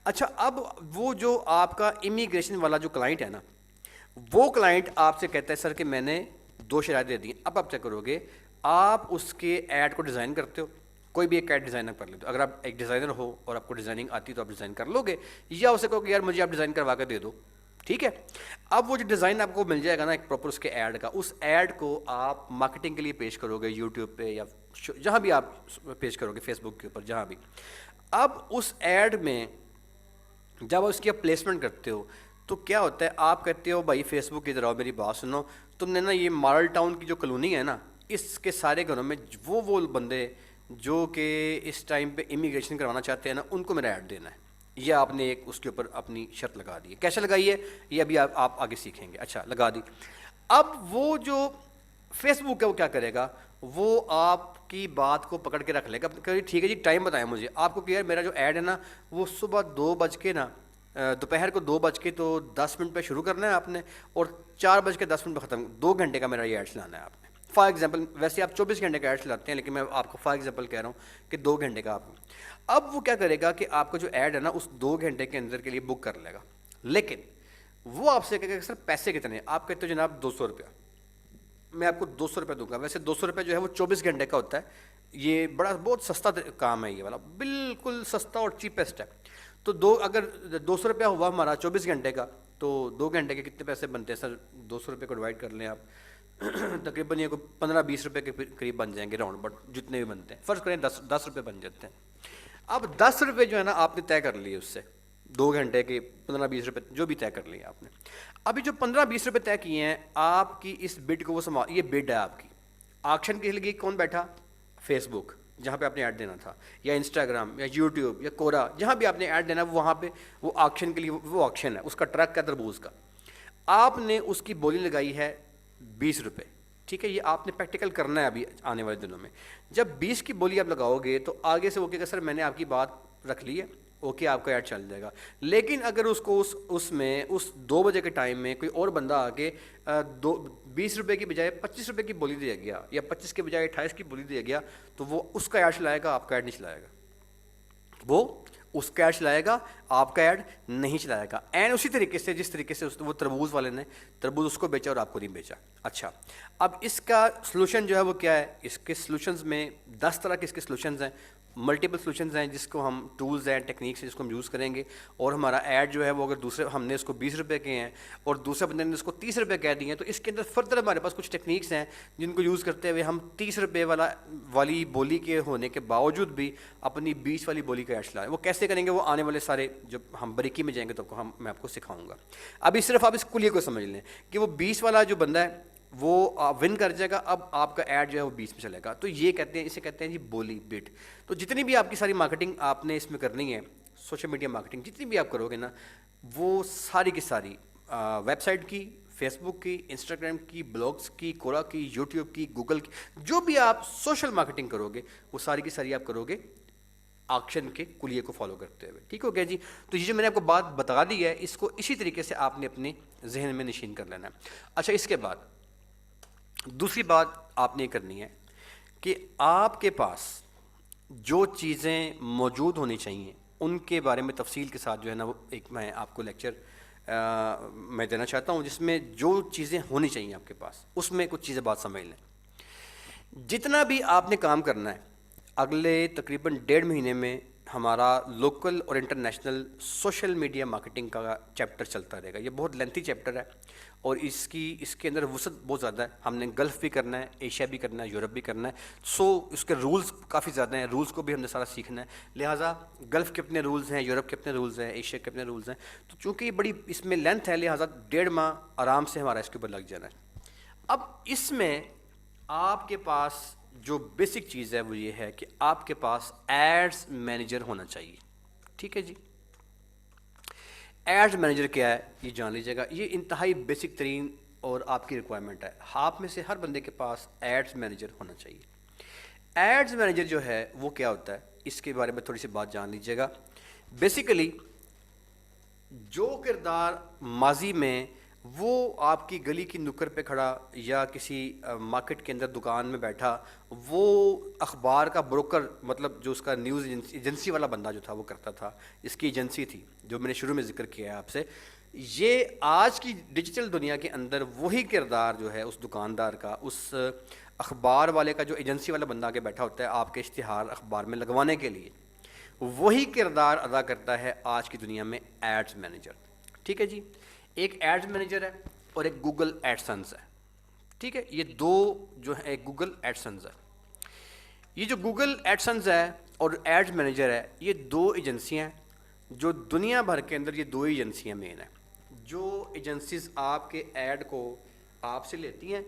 اچھا، اب وہ جو آپ کا امیگریشن والا جو کلائنٹ ہے نا، وہ کلائنٹ آپ سے کہتا ہے سر کہ میں نے 2 شرائط دے دی۔ اب آپ کیا کرو گے؟ آپ اس کے ایڈ کو ڈیزائن کرتے ہو، کوئی بھی ایک ایڈ ڈیزائنر کر لیتے ہو۔ اگر آپ ایک ڈیزائنر ہو اور آپ کو ڈیزائننگ آتی تو آپ ڈیزائن کر لو گے، یا اسے کہو کہ یار مجھے آپ ڈیزائن کروا کے دے دو، ٹھیک ہے۔ اب وہ جو ڈیزائن آپ کو مل جائے گا نا ایک پراپر اس کے ایڈ کا، اس ایڈ کو آپ مارکیٹنگ کے لیے پیش کرو گے یوٹیوب پہ یا جہاں بھی آپ پیش کرو گے، فیس بک کے اوپر، جہاں بھی۔ اب اس ایڈ میں جب اس کی آپ پلیسمنٹ کرتے ہو تو کیا ہوتا ہے، آپ کہتے ہو بھائی فیس بک ادھر آؤ میری بات سنو، تم نے نا یہ ماڈل ٹاؤن کی جو کالونی ہے نا، اس کے سارے گھروں میں وہ بندے جو کہ اس ٹائم پہ امیگریشن کروانا چاہتے ہیں نا، ان کو میرا ایڈ دینا ہے۔ یہ آپ نے ایک اس کے اوپر اپنی شرط لگا دی ہے۔ کیسے لگائی ہے یہ ابھی آپ آگے سیکھیں گے۔ اچھا، لگا دی۔ اب وہ جو فیس بک ہے وہ کیا کرے گا، وہ آپ کی بات کو پکڑ کے رکھ لے گا، کہ ٹھیک ہے جی ٹائم بتائیں مجھے، آپ کو کہ یار میرا جو ایڈ ہے نا وہ صبح 2 بج کے نا دوپہر کو 2 بج کے تو 10 منٹ پہ شروع کرنا ہے آپ نے، اور 4 بج کے 10 منٹ پہ ختم، 2 گھنٹے کا میرا یہ ایڈ چلانا ہے آپ نے۔ فار ایگزامپل، ویسے آپ 24 گھنٹے کا ایڈ چلاتے ہیں لیکن میں آپ کو فار ایگزامپل کہہ رہا ہوں کہ 2 گھنٹے کا آپ کو۔ اب وہ کیا کرے گا کہ آپ کا جو ایڈ ہے نا اس 2 گھنٹے کے اندر کے لیے بک کر لے گا، لیکن وہ آپ سے کہے گا کہ سر پیسے کتنے ہیں؟ آپ کہتے ہو جناب 200 روپیہ، میں آپ کو 200 روپے دوں گا۔ ویسے 200 روپے جو ہے وہ 24 گھنٹے کا ہوتا ہے، یہ بہت سستا کام ہے، یہ والا بالکل سستا اور چیپسٹ ہے۔ تو اگر 200 روپیہ ہوا ہمارا 24 گھنٹے کا، تو 2 گھنٹے کے کتنے پیسے بنتے ہیں سر؟ 200 روپے کو ڈیوائڈ کر لیں آپ، تقریباً یہ کوئی 15-20 روپے کے قریب بن جائیں گے راؤنڈ، بٹ جتنے بھی بنتے ہیں، فرض کریں 10 روپے بن جاتے ہیں۔ اب 10 روپے جو ہے نا آپ نے طے کر لیے، اس سے 2 گھنٹے کے 15-20 روپے جو بھی طے کر لیے آپ نے۔ ابھی جو 15-20 روپے طے کیے ہیں، آپ کی اس بڈ کو وہ یہ بڈ ہے آپ کی۔ آکشن کے لیے کون بیٹھا؟ فیس بک، جہاں پہ آپ نے ایڈ دینا تھا، یا انسٹاگرام یا یوٹیوب یا کورا، جہاں بھی آپ نے ایڈ دینا وہاں پہ وہ آکشن کے لیے وہ آکشن ہے، اس کا ٹرک کا تربوز کا۔ آپ نے اس کی بولی لگائی ہے 20 روپے، ٹھیک ہے۔ یہ آپ نے پریکٹیکل کرنا ہے ابھی آنے والے دنوں میں۔ جب 20 کی بولی آپ لگاؤ گے تو آگے سے وہ کہے گا سر میں نے آپ کی بات رکھ لی ہے، اوکے آپ کا ایڈ چل جائے گا۔ لیکن اگر اس کو اس میں اس 2 بجے کے ٹائم میں کوئی اور بندہ آ کے 20 روپے کی بجائے 25 روپے کی بولی دے گیا، یا 25 کے بجائے 28 کی بولی دے گیا، تو وہ اس کا ایڈ چلائے گا، آپ کا ایڈ نہیں چلائے گا۔ وہ اس کا ایڈ چلائے گا، آپ کا ایڈ نہیں چلائے گا۔ اینڈ اسی طریقے سے جس طریقے سے وہ تربوز والے نے تربوز اس کو بیچا اور آپ کو نہیں بیچا۔ اچھا، اب اس کا سلوشن جو ہے وہ کیا ہے؟ اس کے سلوشنز میں 10 طرح کے اس کے سلوشنز ہیں۔ ملٹیپل سولوشنز ہیں جس کو ہم ٹولز ہیں ٹیکنیکس ہیں جس کو ہم یوز کریں گے, اور ہمارا ایڈ جو ہے وہ اگر دوسرے ہم نے اس کو 20 روپے کے ہیں اور دوسرے بندے نے اس کو 30 روپے کہہ دیے ہیں, تو اس کے اندر فردر ہمارے پاس کچھ ٹیکنیکس ہیں جن کو یوز کرتے ہوئے ہم 30 روپے والی بولی کے ہونے کے باوجود بھی اپنی 20 والی بولی کا ایڈ چلا رہے ہیں. وہ کیسے کریں گے, وہ آنے والے سارے جب ہم بریکی میں جائیں گے تو میں آپ کو سکھاؤں گا. ابھی صرف آپ اس کلیے کو سمجھ لیں کہ وہ 20 والا جو بندہ ہے وہ ون کر جائے گا, اب آپ کا ایڈ جو ہے وہ 20 میں چلے گا. تو یہ کہتے ہیں, اسے کہتے ہیں جی بولی بٹ. تو جتنی بھی آپ کی ساری مارکیٹنگ آپ نے اس میں کرنی ہے, سوشل میڈیا مارکیٹنگ جتنی بھی آپ کرو گے نا, وہ ساری کی ساری ویب سائٹ کی, فیس بک کی, انسٹاگرام کی, بلاگس کی, کورا کی, یوٹیوب کی, گوگل کی, جو بھی آپ سوشل مارکیٹنگ کرو گے وہ ساری کی ساری آپ کرو گے آکشن کے کلیے کو فالو کرتے ہوئے. ٹھیک ہو گیا جی. تو یہ جو میں نے آپ کو بات بتا دی ہے, اس کو اسی طریقے سے آپ نے اپنے ذہن میں نشین کر لینا ہے. اچھا, اس کے بعد دوسری بات آپ نے کرنی ہے کہ آپ کے پاس جو چیزیں موجود ہونی چاہیے ان کے بارے میں تفصیل کے ساتھ جو ہے نا وہ ایک میں آپ کو لیکچر میں دینا چاہتا ہوں, جس میں جو چیزیں ہونی چاہیے آپ کے پاس اس میں کچھ چیزیں بات سمجھ لیں. جتنا بھی آپ نے کام کرنا ہے اگلے تقریباً 1.5 مہینے میں ہمارا لوکل اور انٹرنیشنل سوشل میڈیا مارکیٹنگ کا چیپٹر چلتا رہے گا. یہ بہت لینتھی چیپٹر ہے اور اس کے اندر وسعت بہت زیادہ ہے. ہم نے گلف بھی کرنا ہے, ایشیا بھی کرنا ہے, یورپ بھی کرنا ہے. اس کے رولز کافی زیادہ ہیں, رولز کو بھی ہم نے سارا سیکھنا ہے. لہٰذا گلف کے اپنے رولز ہیں, یورپ کے اپنے رولز ہیں, ایشیا کے اپنے رولز ہیں. تو چونکہ یہ بڑی اس میں لینتھ ہے, لہٰذا 1.5 ماہ آرام سے ہمارا اس کے اوپر لگ جانا ہے. اب اس میں آپ کے پاس جو بیسک چیز ہے وہ یہ ہے کہ آپ کے پاس ایڈز مینیجر ہونا چاہیے. ٹھیک ہے جی. ایڈز مینیجر کیا ہے یہ جان لیجیے گا. یہ انتہائی بیسک ترین اور آپ کی ریکوائرمنٹ ہے. آپ میں سے ہر بندے کے پاس ایڈز مینیجر ہونا چاہیے. ایڈز مینیجر جو ہے وہ کیا ہوتا ہے, اس کے بارے میں تھوڑی سی بات جان لیجیے گا. بیسیکلی جو کردار ماضی میں وہ آپ کی گلی کی نکر پہ کھڑا یا کسی مارکیٹ کے اندر دکان میں بیٹھا, وہ اخبار کا بروکر, مطلب جو اس کا نیوز ایجنسی والا بندہ جو تھا وہ کرتا تھا, اس کی ایجنسی تھی جو میں نے شروع میں ذکر کیا ہے آپ سے, یہ آج کی ڈیجیٹل دنیا کے اندر وہی کردار جو ہے اس دکاندار کا, اس اخبار والے کا, جو ایجنسی والا بندہ کے بیٹھا ہوتا ہے آپ کے اشتہار اخبار میں لگوانے کے لیے, وہی کردار ادا کرتا ہے آج کی دنیا میں ایڈز مینیجر. ٹھیک ہے جی. ایک ایڈز مینیجر ہے اور ایک گوگل ایڈسنس ہے. ٹھیک ہے, یہ دو جو ہے, ایک گوگل ایڈسنس ہے. یہ جو گوگل ایڈسنس ہے اور ایڈز مینیجر ہے, یہ دو ایجنسیاں ہیں جو دنیا بھر کے اندر, یہ دو ایجنسیاں مین ہیں جو ایجنسیز آپ کے ایڈ کو آپ سے لیتی ہیں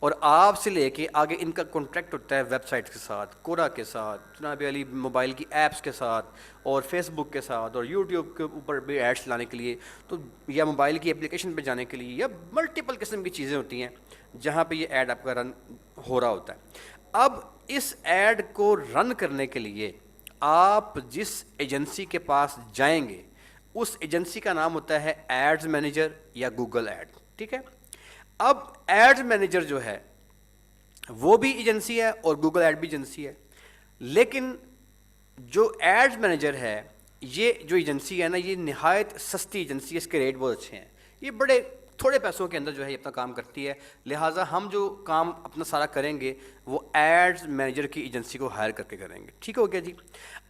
اور آپ سے لے کے آگے ان کا کانٹریکٹ ہوتا ہے ویب سائٹ کے ساتھ, کورا کے ساتھ, جناب علی موبائل کی ایپس کے ساتھ, اور فیس بک کے ساتھ, اور یوٹیوب کے اوپر بھی ایڈس لانے کے لیے, تو یا موبائل کی اپلیکیشن پہ جانے کے لیے, یا ملٹیپل قسم کی چیزیں ہوتی ہیں جہاں پہ یہ ایڈ آپ کا رن ہو رہا ہوتا ہے. اب اس ایڈ کو رن کرنے کے لیے آپ جس ایجنسی کے پاس جائیں گے اس ایجنسی کا نام ہوتا ہے ایڈز مینیجر یا گوگل ایڈ. ٹھیک ہے. اب ایڈز مینیجر جو ہے وہ بھی ایجنسی ہے اور گوگل ایڈ بھی ایجنسی ہے, لیکن جو ایڈز مینیجر ہے یہ جو ایجنسی ہے نا, یہ نہایت سستی ایجنسی ہے, اس کے ریٹ بہت اچھے ہیں, یہ بڑے تھوڑے پیسوں کے اندر جو ہے یہ اپنا کام کرتی ہے. لہٰذا ہم جو کام اپنا سارا کریں گے وہ ایڈز مینیجر کی ایجنسی کو ہائر کر کے کریں گے. ٹھیک ہو گیا جی.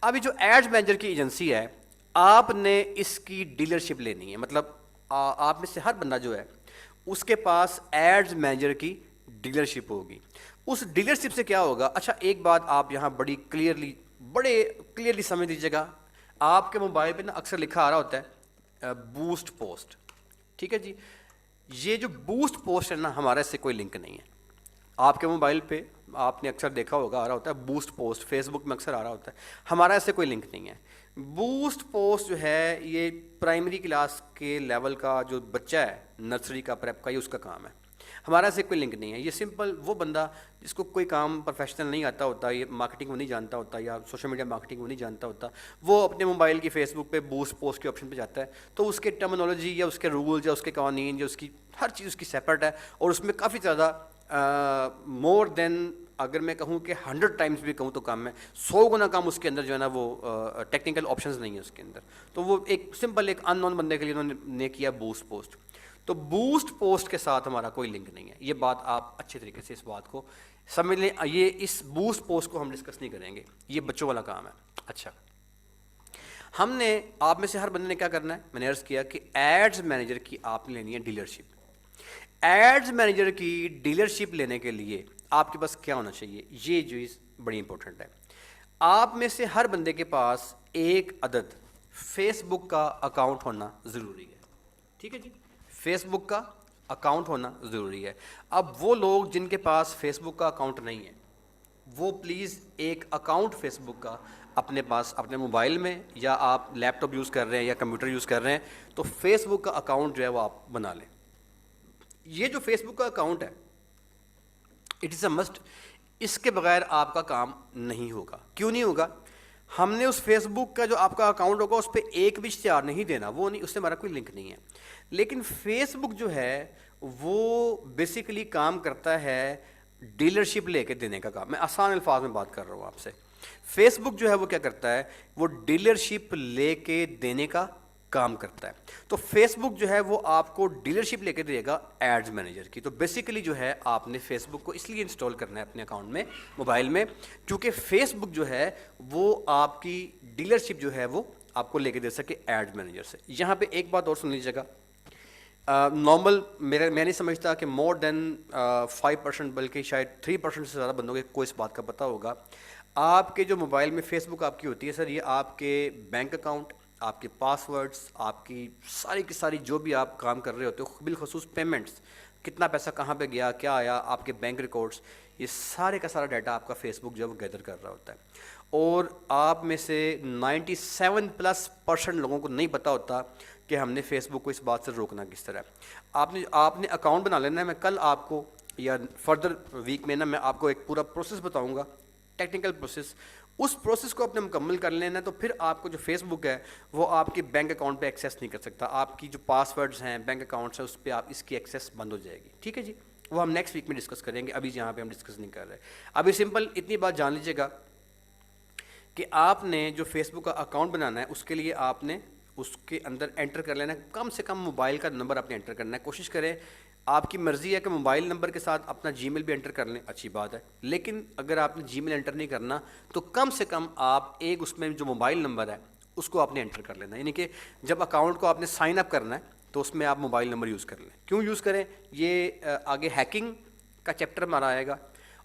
ابھی جو ایڈز مینیجر کی ایجنسی ہے آپ نے اس کی ڈیلرشپ لینی ہے, مطلب آپ میں سے ہر بندہ جو ہے اس کے پاس ایڈز مینیجر کی ڈیلرشپ ہوگی. اس ڈیلرشپ سے کیا ہوگا, اچھا ایک بات آپ یہاں بڑے کلیئرلی سمجھ لیجیے گا. آپ کے موبائل پہ نا اکثر لکھا آ رہا ہوتا ہے بوسٹ پوسٹ. ٹھیک ہے جی. یہ جو بوسٹ پوسٹ ہے نا, ہمارے سے کوئی لنک نہیں ہے. آپ کے موبائل پہ آپ نے اکثر دیکھا ہوگا آ رہا ہوتا ہے بوسٹ پوسٹ, فیس بک میں اکثر آ رہا ہوتا ہے, ہمارا ایسے کوئی لنک نہیں ہے. بوسٹ پوسٹ جو ہے یہ پرائمری کلاس کے لیول کا جو بچہ ہے, نرسری کا, پریپ کا, یہ اس کا کام ہے. ہمارا سے کوئی لنک نہیں ہے. یہ سمپل وہ بندہ جس کو کوئی کام پروفیشنل نہیں آتا ہوتا, یہ مارکیٹنگ وہ نہیں جانتا ہوتا, یا سوشل میڈیا مارکیٹنگ وہ نہیں جانتا ہوتا, وہ اپنے موبائل کی فیس بک پہ بوسٹ پوسٹ کے آپشن پہ جاتا ہے, تو اس کے ٹرمنالوجی یا اس کے رولز یا اس کے قوانین یا اس کی ہر چیز اس کی سیپریٹ ہے, اور اس میں کافی زیادہ مور دین, اگر میں کہوں کہ 100 ٹائمز بھی کہوں تو کم ہے, 100 گنا کم اس کے اندر جو ہے نا وہ ٹیکنیکل آپشنز نہیں ہے اس کے اندر. تو وہ ایک سمپل ایک ان نون بندے کے لیے انہوں نے کیا بوسٹ پوسٹ. تو بوسٹ پوسٹ کے ساتھ ہمارا کوئی لنک نہیں ہے. یہ بات آپ اچھے طریقے سے اس بات کو سمجھ لیں. یہ اس بوسٹ پوسٹ کو ہم ڈسکس نہیں کریں گے, یہ بچوں والا کام ہے. اچھا, ہم نے آپ میں سے ہر بندے نے کیا کرنا ہے, میں نے عرض کیا کہ ایڈز مینیجر کی آپ نے لینی ہے ڈیلرشپ. ایڈز مینیجر کی ڈیلرشپ لینے کے لیے آپ کے پاس کیا ہونا چاہیے, یہ چیز بڑی امپورٹنٹ ہے. آپ میں سے ہر بندے کے پاس ایک عدد فیس بک کا اکاؤنٹ ہونا ضروری ہے. ٹھیک ہے جی, فیس بک کا اکاؤنٹ ہونا ضروری ہے. اب وہ لوگ جن کے پاس فیس بک کا اکاؤنٹ نہیں ہے, وہ پلیز ایک اکاؤنٹ فیس بک کا اپنے پاس اپنے موبائل میں, یا آپ لیپ ٹاپ یوز کر رہے ہیں یا کمپیوٹر یوز کر رہے ہیں, تو فیس بک کا اکاؤنٹ جو ہے وہ آپ بنا لیں. یہ جو فیس بک کا اکاؤنٹ ہے, اٹ از اے مسٹ. اس کے بغیر آپ کا کام نہیں ہوگا. کیوں نہیں ہوگا؟ ہم نے اس فیس بک کا جو آپ کا اکاؤنٹ ہوگا اس پہ ایک بھی اشتہار نہیں دینا, وہ نہیں, اس سے ہمارا کوئی لنک نہیں ہے. لیکن فیس بک جو ہے وہ بیسیکلی کام کرتا ہے ڈیلرشپ لے کے دینے کا کام. میں آسان الفاظ میں بات کر رہا ہوں آپ سے. فیس بک جو ہے وہ کیا کرتا ہے, وہ ڈیلرشپ لے کے دینے کا کام کرتا ہے. تو فیس بک جو ہے وہ آپ کو ڈیلرشپ لے کے دے گا ایڈز مینیجر کی. تو بیسیکلی جو ہے آپ نے فیس بک کو اس لیے انسٹال کرنا ہے اپنے اکاؤنٹ میں, موبائل میں, کیونکہ فیس بک جو ہے وہ آپ کی ڈیلرشپ جو ہے وہ آپ کو لے کے دے سکے ایڈز مینیجر سے. یہاں پہ ایک بات اور سن لیجیے گا. نارمل میں نہیں سمجھتا کہ مور دین 5%, بلکہ شاید 3% سے زیادہ بندوں کو اس بات کا پتہ ہوگا. آپ کے جو موبائل میں فیس بک آپ کی ہوتی ہے سر, یہ آپ کے بینک اکاؤنٹ, آپ کے پاس ورڈس, آپ کی ساری کی ساری جو بھی آپ کام کر رہے ہوتے ہو, بالخصوص پیمنٹس, کتنا پیسہ کہاں پہ گیا, کیا آیا, آپ کے بینک ریکارڈس, یہ سارے کا سارا ڈیٹا آپ کا فیس بک جو ہے وہ گیدر کر رہا ہوتا ہے. اور آپ میں سے 97+% لوگوں کو نہیں پتہ ہوتا کہ ہم نے فیس بک کو اس بات سے روکنا کس طرح. آپ نے اکاؤنٹ بنا لینا ہے. میں کل آپ کو یا فردر ویک میں میں آپ کو ایک پورا پروسیس بتاؤں گا, ٹیکنیکل پروسیس. اس پروسیس کو آپ نے مکمل کر لینا, تو پھر آپ کو جو فیس بک ہے وہ آپ کے بینک اکاؤنٹ پہ ایکسیس نہیں کر سکتا. آپ کی جو پاس ورڈز ہیں, بینک اکاؤنٹس ہیں, اس پہ آپ اس کی ایکسیس بند ہو جائے گی. ٹھیک ہے جی, وہ ہم نیکسٹ ویک میں ڈسکس کریں گے, ابھی یہاں پہ ہم ڈسکس نہیں کر رہے. ابھی سمپل اتنی بات جان لیجیے گا کہ آپ نے جو فیس بک کا اکاؤنٹ بنانا ہے, اس کے لیے آپ نے اس کے اندر انٹر کر لینا ہے, کم سے کم موبائل کا نمبر آپ نے انٹر کرنا ہے. کوشش کریں, آپ کی مرضی ہے کہ موبائل نمبر کے ساتھ اپنا جی میل بھی انٹر کر لیں, اچھی بات ہے. لیکن اگر آپ نے جی میل انٹر نہیں کرنا تو کم سے کم آپ ایک اس میں جو موبائل نمبر ہے اس کو آپ نے انٹر کر لینا. یعنی کہ جب اکاؤنٹ کو آپ نے سائن اپ کرنا ہے تو اس میں آپ موبائل نمبر یوز کر لیں. کیوں یوز کریں؟ یہ آگے ہیکنگ کا چیپٹر ہمارا آئے گا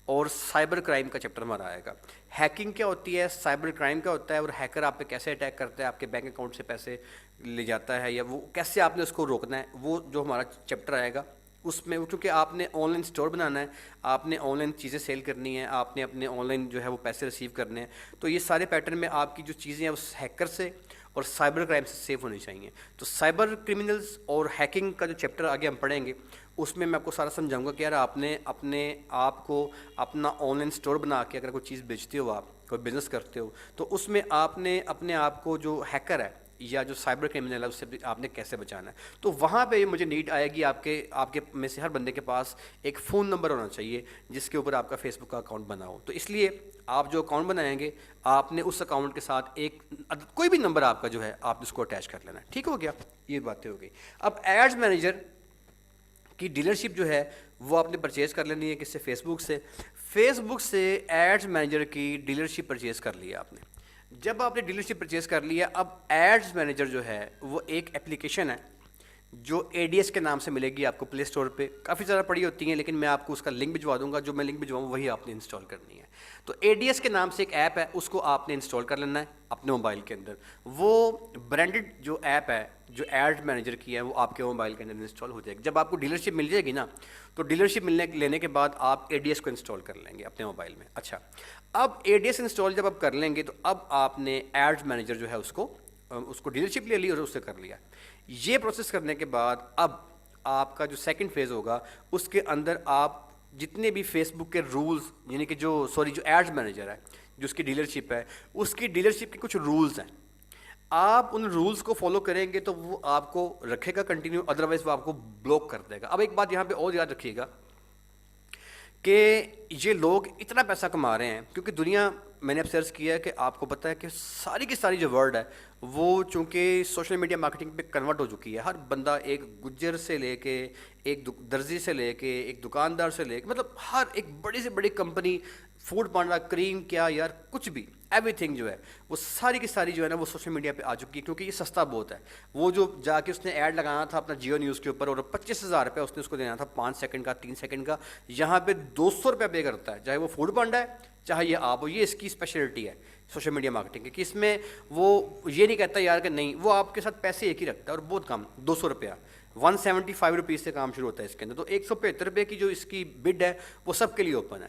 اور سائبر کرائم کا چیپٹر ہمارا آئے گا. ہیکنگ کیا ہوتی ہے, سائبر کرائم کیا ہوتا ہے, اور ہیکر آپ پہ کیسے اٹیک کرتا ہے, آپ کے بینک اکاؤنٹ سے پیسے لے جاتا ہے, یا وہ کیسے آپ نے اس کو روکنا ہے, وہ جو ہمارا چیپٹر آئے گا اس میں. کیونکہ آپ نے آن لائن اسٹور بنانا ہے, آپ نے آن لائن چیزیں سیل کرنی ہیں, آپ نے اپنے آن لائن جو ہے وہ پیسے ریسیو کرنے ہیں, تو یہ سارے پیٹرن میں آپ کی جو چیزیں ہیں اس ہیکر سے اور سائبر کرائم سے سیف ہونی چاہیے. تو سائبر کرمنلز اور ہیکنگ کا جو چیپٹر آگے ہم پڑھیں گے اس میں آپ کو سارا سمجھاؤں گا کہ یار آپ نے اپنے آپ کو اپنا آن لائن اسٹور بنا کے اگر کوئی چیز بیچتے ہو, آپ کوئی بزنس کرتے ہو, تو اس میں آپ نے اپنے آپ کو جو ہیکر ہے یا جو سائبر کرمنل ہے اس سے آپ نے کیسے بچانا ہے. تو وہاں پہ مجھے نیڈ آئے گی آپ کے میں سے ہر بندے کے پاس ایک فون نمبر ہونا چاہیے جس کے اوپر آپ کا فیس بک کا اکاؤنٹ بنا ہو. تو اس لیے آپ جو اکاؤنٹ بنائیں گے آپ نے اس اکاؤنٹ کے ساتھ ایک کوئی بھی نمبر آپ کا جو ہے آپ اس کو اٹیچ کر لینا ہے. ٹھیک ہو گیا, یہ باتیں ہو گئی. اب ایڈز مینیجر کی ڈیلرشپ جو ہے وہ آپ نے پرچیز کر لینی ہے کس سے, فیس بک سے. فیس بک سے ایڈز مینیجر کی ڈیلرشپ پرچیز کر لیا آپ نے. جب آپ نے ڈیلرشپ پرچیز کر لیا, اب ایڈز مینیجر جو ہے وہ ایک اپلیکیشن ہے جو اے ڈی ایس کے نام سے ملے گی آپ کو پلے اسٹور پہ. کافی زیادہ پڑی ہوتی ہیں, لیکن میں آپ کو اس کا لنک بھجوا دوں گا. جو میں لنک بھجواؤں وہی آپ نے انسٹال کرنی ہے. تو اے ڈی ایس کے نام سے ایک ایپ ہے, اس کو آپ نے انسٹال کر لینا ہے اپنے موبائل کے اندر. وہ برانڈڈ جو ایپ ہے جو ایڈ مینیجر کی ہے وہ آپ کے موبائل کے اندر انسٹال ہو جائے گی. جب آپ کو ڈیلرشپ مل جائے گی نا, تو ڈیلرشپ لینے کے بعد آپ اے ڈی ایس کو انسٹال کر لیں گے اپنے موبائل میں. اچھا, اب اے ڈی ایس انسٹال جب آپ کر لیں گے تو اب آپ نے ایڈ مینیجر جو ہے اس کو ڈیلرشپ لے لی اور اس سے کر لیا. یہ پروسیس کرنے کے بعد اب آپ کا جو سیکنڈ فیز ہوگا اس کے اندر آپ جتنے بھی فیس بک کے رولز, یعنی کہ جو ایڈز مینیجر ہے جو اس کی ڈیلرشپ ہے, اس کی ڈیلرشپ کے کچھ رولز ہیں. آپ ان رولز کو فالو کریں گے تو وہ آپ کو رکھے گا کنٹینیو, ادروائز وہ آپ کو بلاک کر دے گا. اب ایک بات یہاں پہ اور یاد رکھیے گا کہ یہ لوگ اتنا پیسہ کما رہے ہیں, کیونکہ دنیا میں نے اب سرچ کیا کہ آپ کو پتہ ہے کہ ساری کی ساری جو ورڈ ہے وہ چونکہ سوشل میڈیا مارکیٹنگ پہ کنورٹ ہو چکی ہے. ہر بندہ ایک گجر سے لے کے ایک درزی سے لے کے ایک دکاندار سے لے کے مطلب ہر ایک بڑی سے بڑی کمپنی, فوڈ پانڈا, کریم, کیا یار کچھ بھی ایوری تھنگ جو ہے وہ ساری کی ساری جو ہے نا وہ سوشل میڈیا پہ آ چکی ہے, کیونکہ یہ سستا بہت ہے. وہ جو جا کے اس نے ایڈ لگانا تھا اپنا جیو نیوز کے اوپر اور 25,000 روپے اس نے اس کو دینا تھا 5 سیکنڈ کا 3 سیکنڈ کا, یہاں پہ 200 روپے پے کرتا ہے, چاہے وہ فوڈ پانڈا ہے چاہے یہ آپ ہو. یہ اس کی اسپیشلٹی ہے سوشل میڈیا مارکیٹنگ کی, کہ اس میں وہ یہ نہیں کہتا یار کہ نہیں, وہ آپ کے ساتھ پیسے ایک ہی رکھتا ہے اور بہت کم 200 روپیہ 175 روپیز سے کام شروع ہوتا ہے اس کے اندر. تو 175 روپے کی جو اس کی بڈ ہے وہ سب کے لیے اوپن ہے.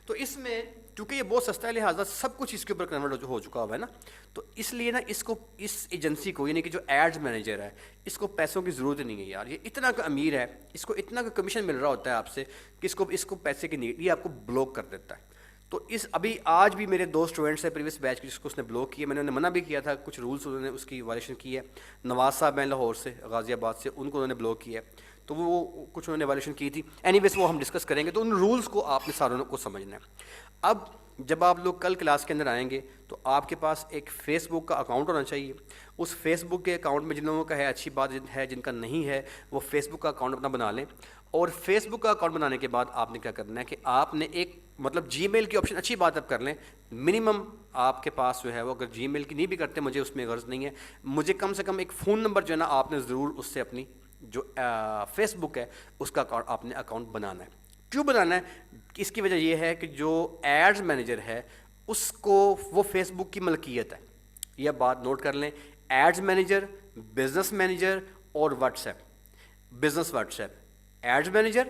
تو اس میں چونکہ یہ بہت سستا ہے لہٰذا سب کچھ اس کے اوپر کنورٹ ہو چکا ہوا ہے نا, تو اس لیے نا اس کو اس ایجنسی کو یعنی کہ جو ایڈز مینیجر ہے اس کو پیسوں کی ضرورت نہیں ہے یار. یہ اتنا کا امیر ہے, اس کو اتنا کا کمیشن مل رہا ہوتا ہے آپ سے کہ اس کو پیسے کی نیڈ, یہ آپ کو بلاک کر دیتا ہے. تو اس ابھی آج بھی میرے 2 اسٹوڈنٹس ہیں پریویس بیچ کے جس کو اس نے بلاک کیا, میں نے انہیں منع بھی کیا تھا, کچھ رولس انہوں نے اس کی وائلیشن کی ہے. نواز صاحب ہیں لاہور سے, غازی آباد سے, ان کو انہوں نے بلاک کیا ہے, تو وہ کچھ انہوں نے وائلیشن کی تھی. اینی ویز وہ ہم ڈسکس کریں گے, تو ان رولس کو آپ نے ساروں کو سمجھنا ہے. اب جب آپ لوگ کل کلاس کے اندر آئیں گے تو آپ کے پاس ایک فیس بک کا اکاؤنٹ ہونا چاہیے. اس فیس بک کے اکاؤنٹ میں جن لوگوں کا ہے اچھی بات ہے, جن کا نہیں ہے وہ فیس بک کا اکاؤنٹ اپنا بنا لیں. اور فیس بک کا اکاؤنٹ بنانے کے بعد آپ نے کیا کرنا ہے کہ آپ نے ایک مطلب جی میل کی آپشن, اچھی بات اب کر لیں, منیمم آپ کے پاس جو ہے وہ اگر جی میل کی نہیں بھی کرتے مجھے اس میں غرض نہیں ہے, مجھے کم سے کم ایک فون نمبر جو ہے نا آپ نے ضرور اس سے اپنی جو فیس بک ہے اس کا آپ نے اکاؤنٹ بنانا ہے. کیوں بنانا ہے؟ اس کی وجہ یہ ہے کہ جو ایڈز مینیجر ہے اس کو وہ فیس بک کی ملکیت ہے. یہ بات نوٹ کر لیں, ایڈز مینیجر, بزنس مینیجر اور WhatsApp. Business WhatsApp, ads manager,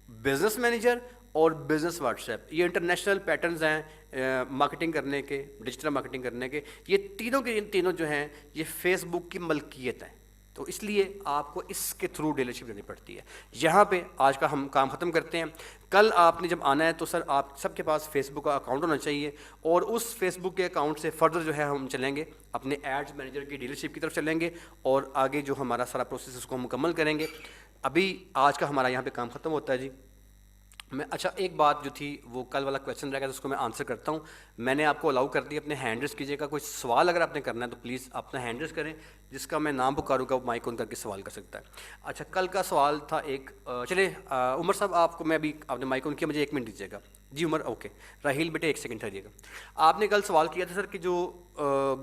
business manager اور بزنس واٹس ایپ, یہ انٹرنیشنل پیٹرنز ہیں مارکیٹنگ کرنے کے, ڈیجیٹل مارکیٹنگ کرنے کے. یہ تینوں کے تینوں جو ہیں یہ فیس بک کی ملکیت ہیں, تو اس لیے آپ کو اس کے تھرو ڈیلرشپ لینی پڑتی ہے. یہاں پہ آج کا ہم کام ختم کرتے ہیں. کل آپ نے جب آنا ہے تو سر آپ سب کے پاس فیس بک کا اکاؤنٹ ہونا چاہیے, اور اس فیس بک کے اکاؤنٹ سے فردر جو ہے ہم چلیں گے اپنے ایڈز مینیجر کی ڈیلرشپ کی طرف چلیں گے, اور آگے جو ہمارا سارا پروسیس اس کو ہم مکمل کریں گے. ابھی آج کا ہمارا یہاں پہ کام ختم ہوتا ہے جی. میں اچھا ایک بات جو تھی وہ کل والا کویشچن رہ گیا, اس کو میں آنسر کرتا ہوں. میں نے آپ کو الاؤ کر دیا, اپنے ہینڈ ریز کیجیے گا. کوئی سوال اگر آپ نے کرنا ہے تو پلیز اپنا ہینڈ ریز کریں, جس کا میں نام پکاروں گا وہ مائک آن کر کے سوال کر سکتا ہے. اچھا کل کا سوال تھا ایک, چلے عمر صاحب آپ کو میں ابھی آپ نے مائک آن کیا, مجھے 1 منٹ دیجیے گا. جی عمر, اوکے. راہیل بیٹے 1 سیکنڈ ٹھہریے گا. آپ نے کل سوال کیا تھا سر کہ جو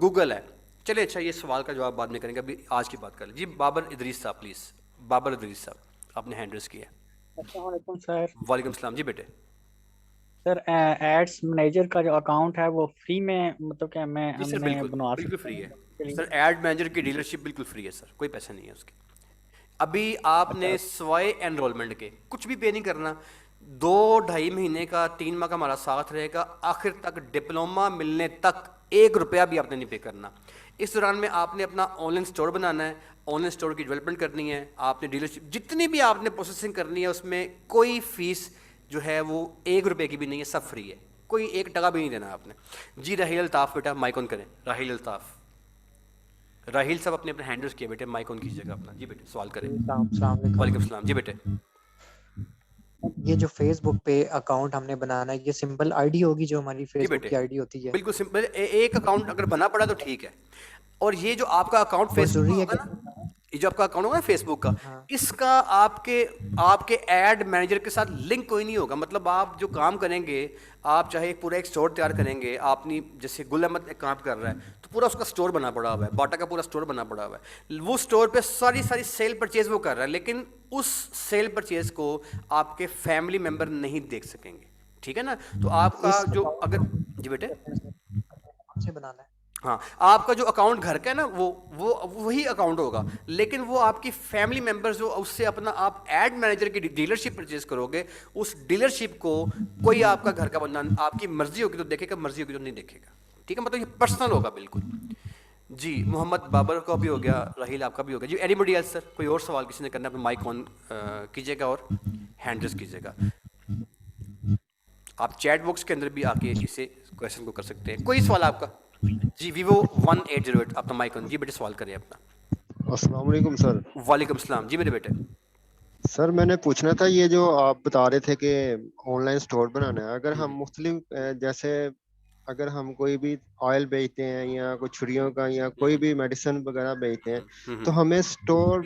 گوگل ہے, چلے اچھا یہ سوال کا جواب بعد میں کریں گے, ابھی آج کی بات کر لیں. جی بابر ادریس صاحب پلیز, بابر ادریس صاحب آپ نے ہینڈ ریز کیا ہے. السلام علیکم سر. وعلیکم السلام. جی بیٹے. سر ایڈس مینیجر کا جو اکاؤنٹ ہے وہ فری میں مطلب کہ جی ہم سر نے بالکل بنوا بالکل سکتے فری ہیں ہے اس کے لیے؟ سر, ایڈ مینیجر کی ڈیلرشپ بالکل فری ہے سر, کوئی پیسہ نہیں ہے اس کے. ابھی آپ اچھا نے سوائے انرولمنٹ کے کچھ بھی پے نہیں کرنا. 2-2.5 مہینے کا 3 ماہ کا ہمارا ساتھ رہے گا, آخر تک ڈپلوما ملنے تک 1 روپیہ بھی آپ نے نہیں پے کرنا. اس دوران میں آپ نے اپنا آن لائن اسٹور بنانا ہے, آن لائن اسٹور کی ڈیولپمنٹ کرنی ہے, آپ نے ڈیلرشپ جتنی بھی آپ نے پروسیسنگ کرنی ہے اس میں کوئی فیس جو ہے وہ 1 روپے کی بھی نہیں ہے, سب فری ہے, کوئی 1 ٹکا بھی نہیں دینا آپ نے. جی راہیل الطاف بیٹا مائک آن کریں. راہیل الطاف, راہیل صاحب اپنے ہینڈلز کیے بیٹے, مائک آن کیجیے گا اپنا. جی بیٹے سوال کریں. السلام وعلیکم علیکم. السلام. جی بیٹے. یہ جو فیس بک پہ اکاؤنٹ ہم نے بنانا ہے, یہ سمپل آئی ڈی ہوگی جو ہماری جی فیس بک بیٹے کی آئی ڈی ہوتی ہے؟ بالکل سمپل, ایک اکاؤنٹ اگر بنا پڑا تو ٹھیک ہے. اور یہ جو آپ کا اکاؤنٹ بہت فیس بک کا ضروری ہے ہوگا کہ نا, یہ جو آپ کا اکاؤنٹ ہوگا نا فیس بک کا, ہاں اس کا آپ کے ایڈ مینیجر کے ساتھ لنک کوئی نہیں ہوگا. مطلب آپ جو کام کریں گے, آپ چاہے پورا ایک اسٹور تیار کریں گے, آپ نے جیسے گل احمد ایک کام کر رہا ہے تو پورا اس کا اسٹور بنا پڑا ہوا ہے, باٹا کا پورا اسٹور بنا پڑا ہوا ہے, وہ اسٹور پہ ساری سیل پرچیز وہ کر رہا ہے, لیکن اس سیل پرچیز کو آپ کے فیملی ممبر نہیں دیکھ سکیں گے. ٹھیک ہے نا. تو آپ کا اس جو اکاؤنٹ اگر, کو جی بیٹے, کون سے بنانا ہے؟ ہاں آپ کا جو اکاؤنٹ گھر کا ہے نا وہ وہی اکاؤنٹ ہوگا, لیکن وہ آپ کی فیملی ممبرز جو اس سے اپنا آپ ایڈ مینیجر کی ڈیلرشپ پرچیز کرو گے, اس ڈیلرشپ کو کوئی آپ کا گھر کا بندہ, آپ کی مرضی ہوگی تو دیکھے گا, مرضی ہوگی تو نہیں دیکھے گا. ٹھیک ہے, مطلب یہ پرسنل ہوگا بالکل. جی محمد بابر کا بھی ہو گیا, راہیل آپ کا بھی ہو گیا. جی اینی بڈی ایلس سر, کوئی اور سوال کسی نے کرنا ہے اپنا مائک آن کیجیے گا اور ہینڈ ریز کیجیے گا. آپ چیٹ باکس کے اندر بھی آ کے اسے کویشچن کو کر سکتے ہیں. کوئی سوال آپ کا؟ جی ویوو 1808 اپنا مائک آن. جی بیٹے سوال کریں اپنا. السلام علیکم سر. وعلیکم السلام. جی میرے بیٹے. سر میں نے پوچھنا تھا, یہ جو آپ بتا رہے تھے کہ آن لائن اسٹور بنانا ہے, اگر ہم مختلف جیسے اگر ہم کوئی بھی آئل بیچتے ہیں یا کوئی چھریوں کا یا کوئی بھی میڈیسن وغیرہ بیچتے ہیں تو ہمیں اسٹور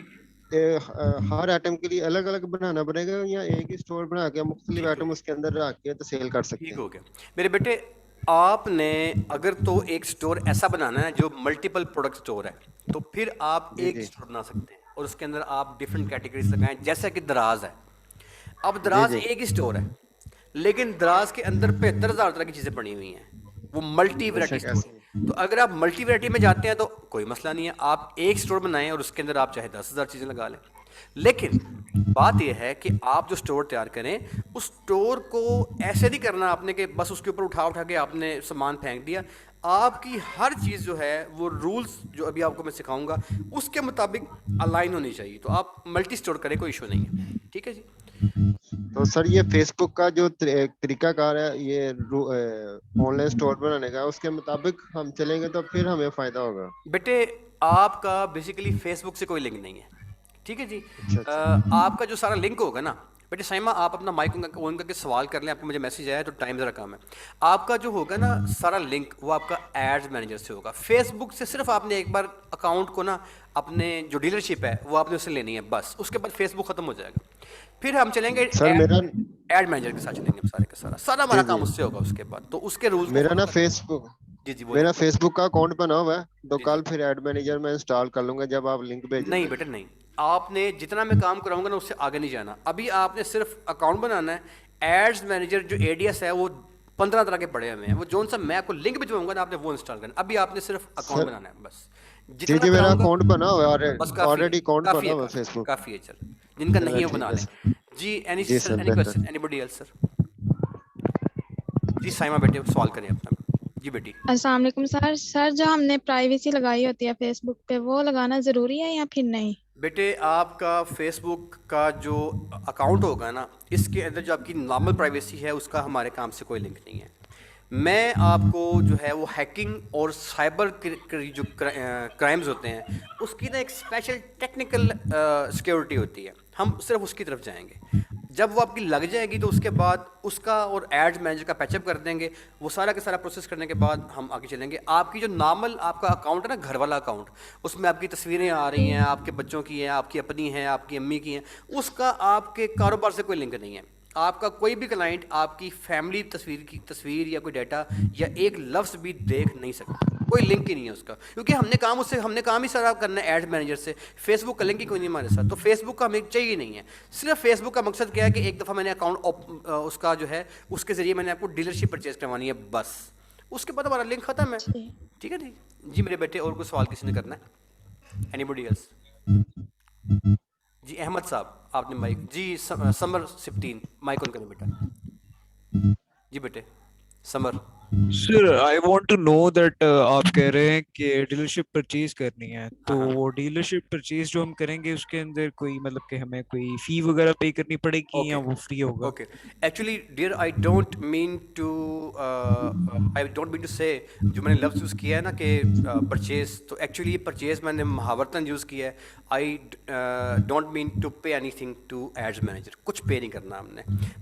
ہر آئٹم کے لیے الگ الگ بنانا پڑے گا یا ایک ہی اسٹور بنا کے مختلف آئٹم اس کے اندر رکھ کے تو سیل کر سکتے ٹھیک ہیں؟ ہو گیا میرے بیٹے. آپ نے اگر تو ایک اسٹور ایسا بنانا ہے جو ملٹیپل پروڈکٹ اسٹور ہے تو پھر آپ ایک اسٹور بنا سکتے ہیں اور اس کے اندر آپ ڈفرینٹ کیٹیگریز لگائیں, جیسا کہ دراز ہے. اب دراز ایک ہی اسٹور ہے لیکن دراز کے اندر 75,000 طرح کی چیزیں پڑی ہوئی ہیں, وہ ملٹی ویرائٹی اسٹور. تو اگر آپ ملٹی ویرائٹی میں جاتے ہیں تو کوئی مسئلہ نہیں ہے, آپ ایک اسٹور بنائیں اور اس کے اندر آپ چاہے 10,000 چیزیں لگا لیں. لیکن بات یہ ہے کہ آپ جو اسٹور تیار کریں اس اسٹور کو ایسے نہیں کرنا آپ نے کہ بس اس کے اوپر اٹھا کے آپ نے سامان پھینک دیا. آپ کی ہر چیز جو ہے وہ رولز جو ابھی آپ کو میں سکھاؤں گا اس کے مطابق الائن ہونی چاہیے. تو آپ ملٹی اسٹور کریں, کوئی ایشو نہیں ہے. ٹھیک ہے جی. تو سر یہ فیس بک کا جو طریقہ کار ہے یہ آن لائن اسٹور بنانے کا, اس کے مطابق ہم چلیں گے تو پھر ہمیں فائدہ ہوگا؟ بیٹے آپ کا بیسیکلی فیس بک سے کوئی لنک نہیں ہے. ٹھیک ہے جی. آپ کا جو سارا لنک ہوگا نا بیٹے, سائمہ آپ اپنا مائک آن کر کے سوال کر لیں, آپ کو مجھے میسیج آیا ہے تو ٹائم ذرا کم ہے. آپ کا جو ہوگا نا سارا لنک وہ آپ کا ایڈز مینیجر سے ہوگا. فیس بک سے صرف آپ نے ایک بار اکاؤنٹ کو نا اپنے جو ڈیلرشپ ہے وہ آپ نے اس سے لینی ہے بس, اس کے بعد فیس بک ختم ہو جائے گا. پھر ہم چلیں گے سر میرا ایڈ مینیجر کے ساتھ چلیں گے سارے کا سارا ہمارا کام اس سے ہوگا. اس کے بعد تو اس کے رولز میرا نا فیس بک جی جی میرا فیس بک کا اکاؤنٹ بنا ہوا ہے تو کل پھر ایڈ مینیجر میں انسٹال کر لوں گا جب آپ لنک بھیجیں. نہیں بیٹا نہیں, آپ نے جتنا میں کام کراؤں گا نا اس سے آگے نہیں جانا. ابھی آپ نے صرف اکاؤنٹ بنانا ہے. ایڈز مینیجر جو اے ڈی ایس ہے وہ 15 طرح کے پڑے ہوئے ہیں, وہ جون سا میں آپ کو لنک بھجواؤں گا نا آپ نے وہ انسٹال کرنا. ابھی آپ نے صرف اکاؤنٹ بنانا ہے بس. جی جی میرا اکاؤنٹ بنا ہوا ہے آلریڈی, اکاؤنٹ بنا ہوا ہے فیس بک. کافی ہے. چل جن کا نہیں ہے وہ بنا لیں. جی any question anybody else sir? جی سائمہ بیٹے سوال کریں اپنا. جی بیٹی. السلام علیکم سر. سر جو ہم نے پرائیویسی لگائی ہوتی ہے فیس بک پہ وہ لگانا ضروری ہے یا پھر نہیں؟ بیٹے آپ کا فیس بک کا جو اکاؤنٹ ہوگا نا اس کے اندر جو آپ کی نارمل پرائیویسی ہے اس کا ہمارے کام سے کوئی لنک نہیں ہے. میں آپ کو جو ہے وہ ہیکنگ اور سائبر جو کرائمز ہوتے ہیں اس کی نا ایک اسپیشل ٹیکنیکل سیکیورٹی ہوتی ہے, ہم صرف اس کی طرف جائیں گے. جب وہ آپ کی لگ جائے گی تو اس کے بعد اس کا اور ایڈز مینیجر کا پیچ اپ کر دیں گے. وہ سارا کا سارا پروسیس کرنے کے بعد ہم آگے چلیں گے. آپ کی جو نارمل آپ کا اکاؤنٹ ہے نا گھر والا اکاؤنٹ, اس میں آپ کی تصویریں آ رہی ہیں, آپ کے بچوں کی ہیں, آپ کی اپنی ہیں, آپ کی امی کی ہیں, اس کا آپ کے کاروبار سے کوئی لنک نہیں ہے. آپ کا کوئی بھی کلائنٹ آپ کی فیملی تصویر یا کوئی ڈیٹا یا ایک لفظ بھی دیکھ نہیں سکتا. کوئی لنک ہی نہیں ہے اس کا, کیونکہ ہم نے کام ہی سارا کرنا ہے ایڈ مینیجر سے. فیس بک کا لنک ہی کوئی نہیں ہمارے ساتھ, تو فیس بک کا ہمیں چاہیے نہیں ہے. صرف فیس بک کا مقصد کیا ہے کہ ایک دفعہ میں نے اکاؤنٹ اس کا جو ہے اس کے ذریعے میں نے آپ کو ڈیلرشپ پرچیز کروانی ہے بس. اس کے بعد ہمارا لنک ختم ہے. ٹھیک ہے جی. جی میرے بیٹے اور کوئی سوال کسی نے کرنا ہے؟ Anybody else? جی احمد صاحب آپ نے مائک. جی سمر 16 مائک آن کریں بیٹا. جی بیٹے Samar. Sir I want to know that آپ کہہ رہے ہیں کہ ڈیلرشپ پرچیز کرنی ہے تو وہ ڈیلرشپ پرچیز جو ہم کریں گے اس کے اندر کوئی مطلب کہ ہمیں کوئی فی وغیرہ پے کرنی پڑے گی یا وہ فری ہوگا؟ Okay actually dear I don't mean to say جو میں نے لفظ یوز کیا ہے نا کہ پرچیز, تو ایکچولی پرچیز میں نے محاورتاً یوز کیا ہے. I don't mean to pay anything to ads manager. کچھ پے نہیں کرنا ہم نے,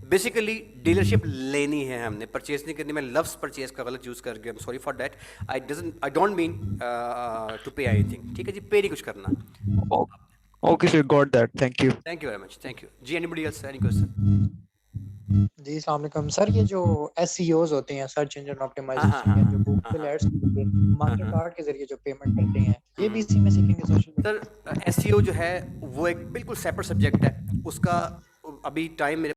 بیسیکلی ڈیلرشپ لینی ہے ہم نے, پرچیز نہیں کرنی. میں لفظ پرچیز کا غلط یوز کر گیا, am sorry for that. I don't mean to pay anything. ٹھیک ہے جی, پے نہیں کچھ کرنا. Okay sir, got that. Thank you. Thank you very much. Thank you. جی anybody else any question? جی السلام علیکم سر. یہ جو ایس سی اوز ہوتے ہیں سرچ انجن آپٹیمائزیشن جو گوگل ایڈس ماسٹر کارڈ کے ذریعے جو پیمنٹ کرتے ہیں, یہ بھی اسی میں سیکھیں گے سوشل؟ سر ایس سی او جو ہے وہ ایک بالکل سیپریٹ سبجیکٹ ہے. اس کا ابھی ٹائم میرے